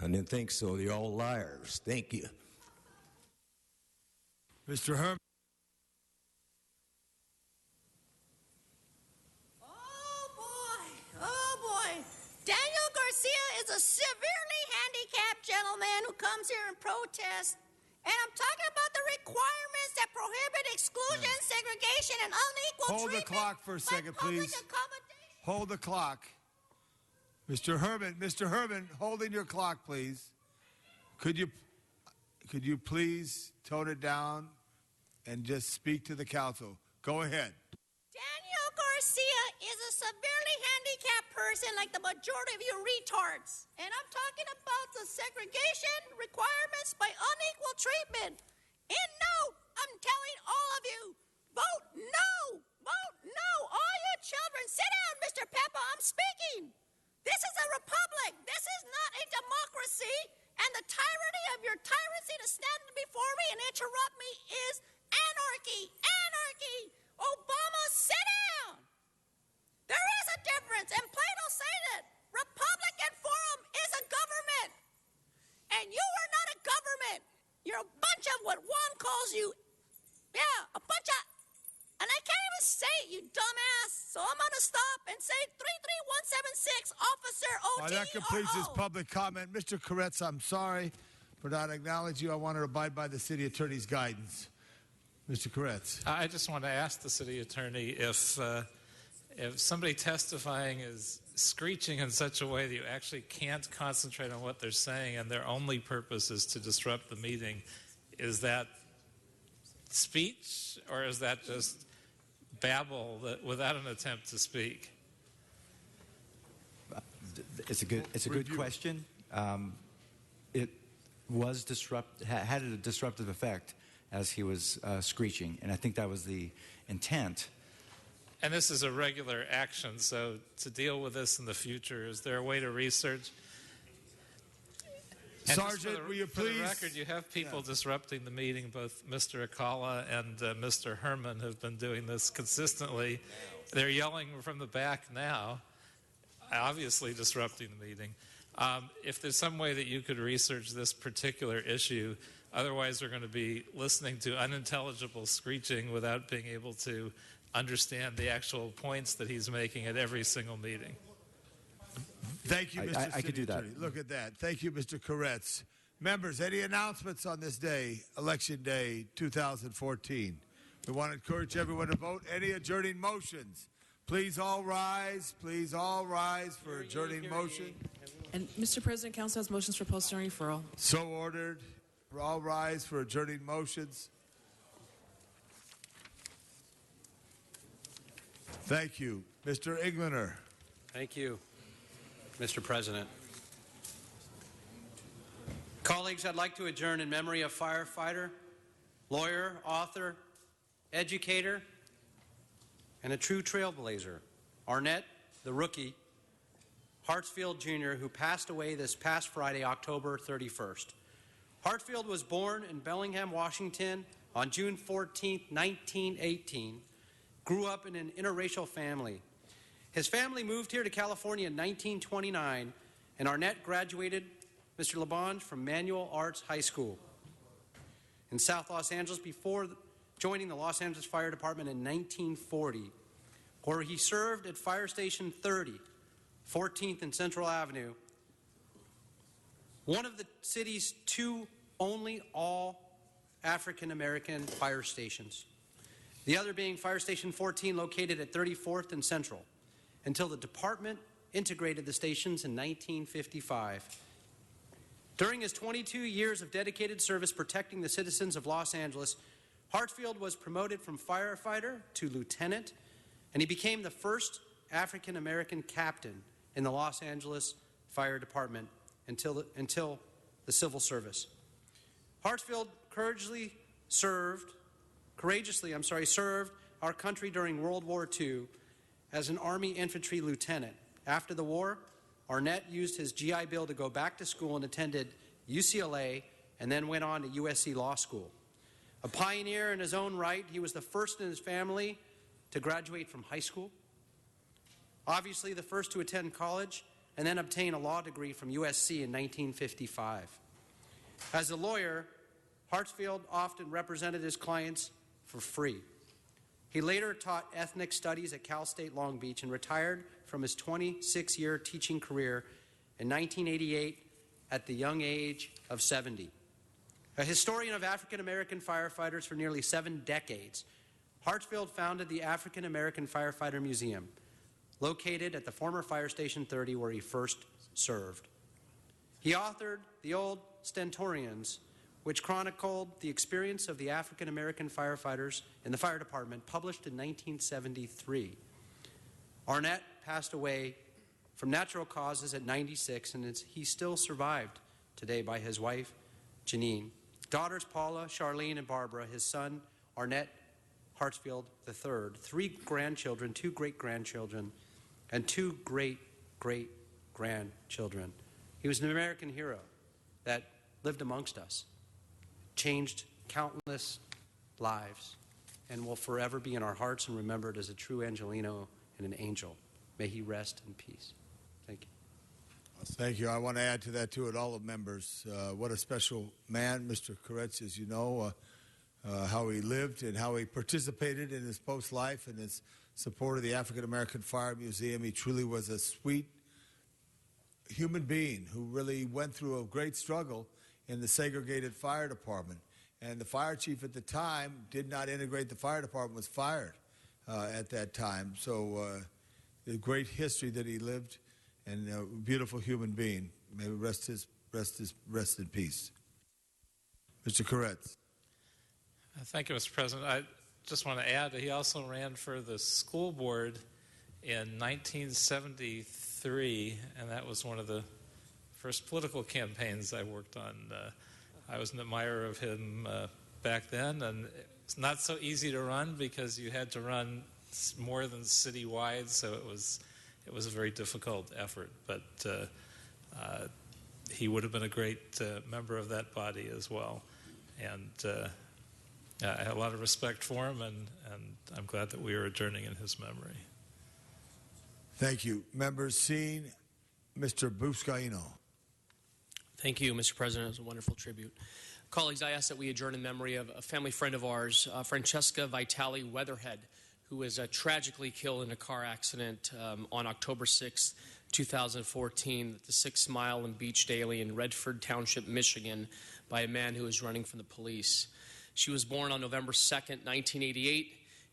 I didn't think so. They're all liars. Thank you. Mr. Herman. Daniel Garcia is a severely handicapped gentleman who comes here and protests. And I'm talking about the requirements that prohibit exclusion, segregation, and unequal Hold treatment. the clock for a second, please. Hold the clock. Mr. Herman, holding your clock, please. Could you please tone it down and just speak to the council? Go ahead. Daniel Garcia is a severely handicapped person like the majority of you retards. And I'm talking about the segregation requirements by unequal treatment. And no, I'm telling all of you, vote no! So I'm going to stop and say 33176, Officer Well, that completes his public comment. Mr. Koretz, I'm sorry for not acknowledging you. I want to abide by the city attorney's guidance. Mr. Koretz. I just want to ask the city attorney if somebody testifying is screeching in such a way that you actually can't concentrate on what they're saying and their only purpose is to disrupt the meeting, is that speech or is that just babble without an attempt to speak? It's a good question. It was had a disruptive effect as he was screeching, and I think that was the intent. And this is a regular action, so to deal with this in the future, is there a way to research? And Sergeant, will you please? For the record, you have people disrupting the meeting. Both Mr. Akala and Mr. Herman have been doing this consistently. They're yelling from the back now, obviously disrupting the meeting. If there's some way that you could research this particular issue, otherwise we're going to be listening to unintelligible screeching without being able to understand the actual points that he's making at every single meeting. Thank you, Mr. I could do that. Attorney. Look at that. Thank you, Mr. Koretz. Members, any announcements on this day, Election Day 2014? We want to encourage everyone to vote. Any adjourning motions? Please all rise. Please all rise for adjourning motion. And Mr. President, Council has motions for posting and referral. So ordered. All rise for adjourning motions. Thank you. Mr. Englander. Thank you, Mr. President. Colleagues, I'd like to adjourn in memory of firefighter, lawyer, author, educator, and a true trailblazer, Arnett, the rookie, Hartsfield Jr., who passed away this past Friday, October 31st. Hartsfield was born in Bellingham, Washington on June 14, 1918, grew up in an interracial family. His family moved here to California in 1929, and Arnett graduated, Mr. LaBonge, from Manual Arts High School in South Los Angeles before joining the Los Angeles Fire Department in 1940, where he served at Fire Station 30, 14th and Central Avenue, one of the city's two only all African-American fire stations, the other being Fire Station 14 located at 34th and Central, until the department integrated the stations in 1955. During his 22 years of dedicated service protecting the citizens of Los Angeles, Hartsfield was promoted from firefighter to lieutenant, and he became the first African-American captain in the Los Angeles Fire Department until the civil service. Hartsfield courageously served our country during World War II as an Army infantry lieutenant. After the war, Arnett used his GI Bill to go back to school and attended UCLA and then went on to USC Law School. A pioneer in his own right, he was the first in his family to graduate from high school, obviously the first to attend college, and then obtain a law degree from USC in 1955. As a lawyer, Hartsfield often represented his clients for free. He later taught ethnic studies at Cal State Long Beach and retired from his 26-year teaching career in 1988 at the young age of 70. A historian of African-American firefighters for nearly 7 decades, Hartsfield founded the African American Firefighter Museum, located at the former Fire Station 30 where he first served. He authored The Old Stentorians, which chronicled the experience of the African American firefighters in the fire department, published in 1973. Arnett passed away from natural causes at 96, and he's still survived today by his wife, Janine, daughters Paula, Charlene, and Barbara, his son, Arnett Hartsfield III, 3 grandchildren, 2 great-grandchildren, and 2 great-great-grandchildren. He was an American hero that lived amongst us, changed countless lives, and will forever be in our hearts and remembered as a true Angelino and an angel. May he rest in peace. Thank you. Thank you. I want to add to that, too, at all the members. What a special man, Mr. Koretz, as you know. how he lived and how he participated in his post-life and his support of the African American Fire Museum. He truly was a sweet human being who really went through a great struggle in the segregated fire department. And the fire chief at the time did not integrate the fire department, was fired at that time. So a great history that he lived, and a beautiful human being. May he rest in peace. Mr. Koretz. Thank you, Mr. President. I just want to add that he also ran for the school board in 1973, and that was one of the first political campaigns I worked on. I was an admirer of him back then, and it's not so easy to run because you had to run more than citywide, so it was a very difficult effort. But he would have been a great member of that body as well, and I have a lot of respect for him, and I'm glad that we are adjourning in his memory. Thank you. Members seen, Mr. Buscaino. Thank you, Mr. President. It was a wonderful tribute. Colleagues, I ask that we adjourn in memory of a family friend of ours, Francesca Vitale Weatherhead, who was tragically killed in a car accident on October 6, 2014 at the 6 Mile and Beach Daily in Redford Township, Michigan, by a man who was running from the police. She was born on November 2nd, 1988,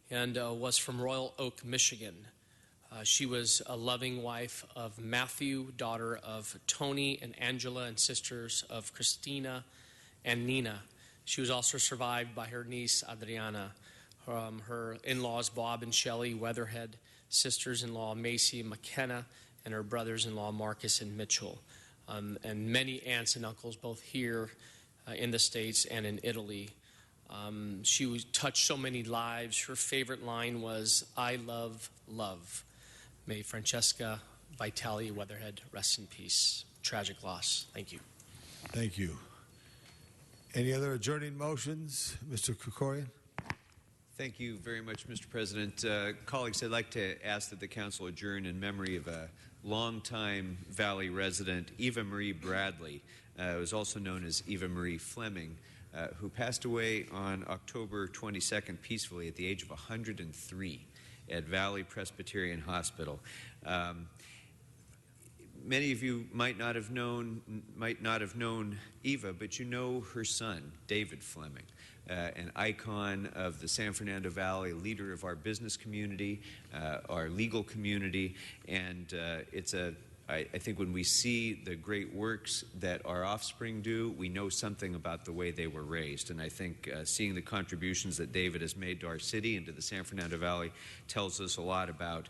and was from Royal Oak, Michigan. She was a loving wife of Matthew, daughter of Tony and Angela, and sisters of Christina and Nina. She was also survived by her niece, Adriana, her in-laws, Bob and Shelley Weatherhead, sisters-in-law, Macy and McKenna, and her brothers-in-law, Marcus and Mitchell, and many aunts and uncles, both here in the States and in Italy. She touched so many lives. Her favorite line was, "I love love." May Francesca Vitale Weatherhead rest in peace. Tragic loss. Thank you. Thank you. Any other adjourning motions? Mr. Krikorian? Thank you very much, Mr. President. Colleagues, I'd like to ask that the Council adjourn in memory of a longtime Valley resident, Eva Marie Bradley, who was also known as Eva Marie Fleming, who passed away on October 22nd peacefully at the age of 103 at Valley Presbyterian Hospital. Many of you might not have known Eva, but you know her son, David Fleming, an icon of the San Fernando Valley, leader of our business community, our legal community, and I think when we see the great works that our offspring do, we know something about the way they were raised. And I think seeing the contributions that David has made to our city and to the San Fernando Valley tells us a lot about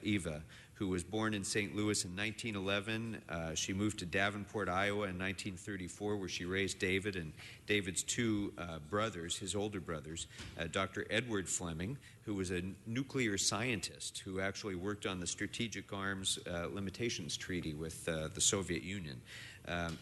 Eva, who was born in St. Louis in 1911. She moved to Davenport, Iowa in 1934, where she raised David and David's two brothers, his older brothers, Dr. Edward Fleming, who was a nuclear scientist who actually worked on the Strategic Arms Limitations Treaty with the Soviet Union,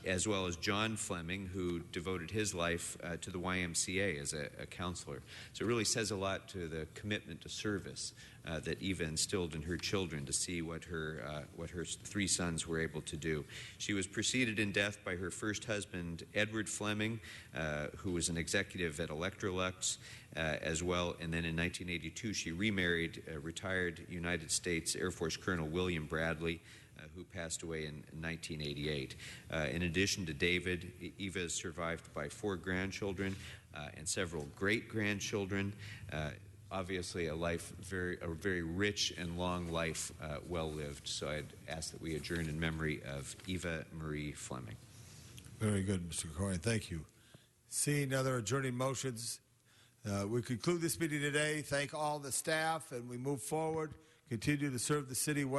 as well as John Fleming, who devoted his life to the YMCA as a counselor. So it really says a lot to the commitment to service that Eva instilled in her children, to see what her three sons were able to do. She was preceded in death by her first husband, Edward Fleming, who was an executive at Electrolux as well. And then in 1982, she remarried retired United States Air Force Colonel William Bradley, who passed away in 1988. In addition to David, Eva is survived by 4 grandchildren and several great-grandchildren. Obviously, a very rich and long life, well lived. So I'd ask that we adjourn in memory of Eva Marie Fleming. Very good, Mr. Krikorian. Thank you. Seeing other adjourning motions, we conclude this meeting today. Thank all the staff, and we move forward. Continue to serve the city well.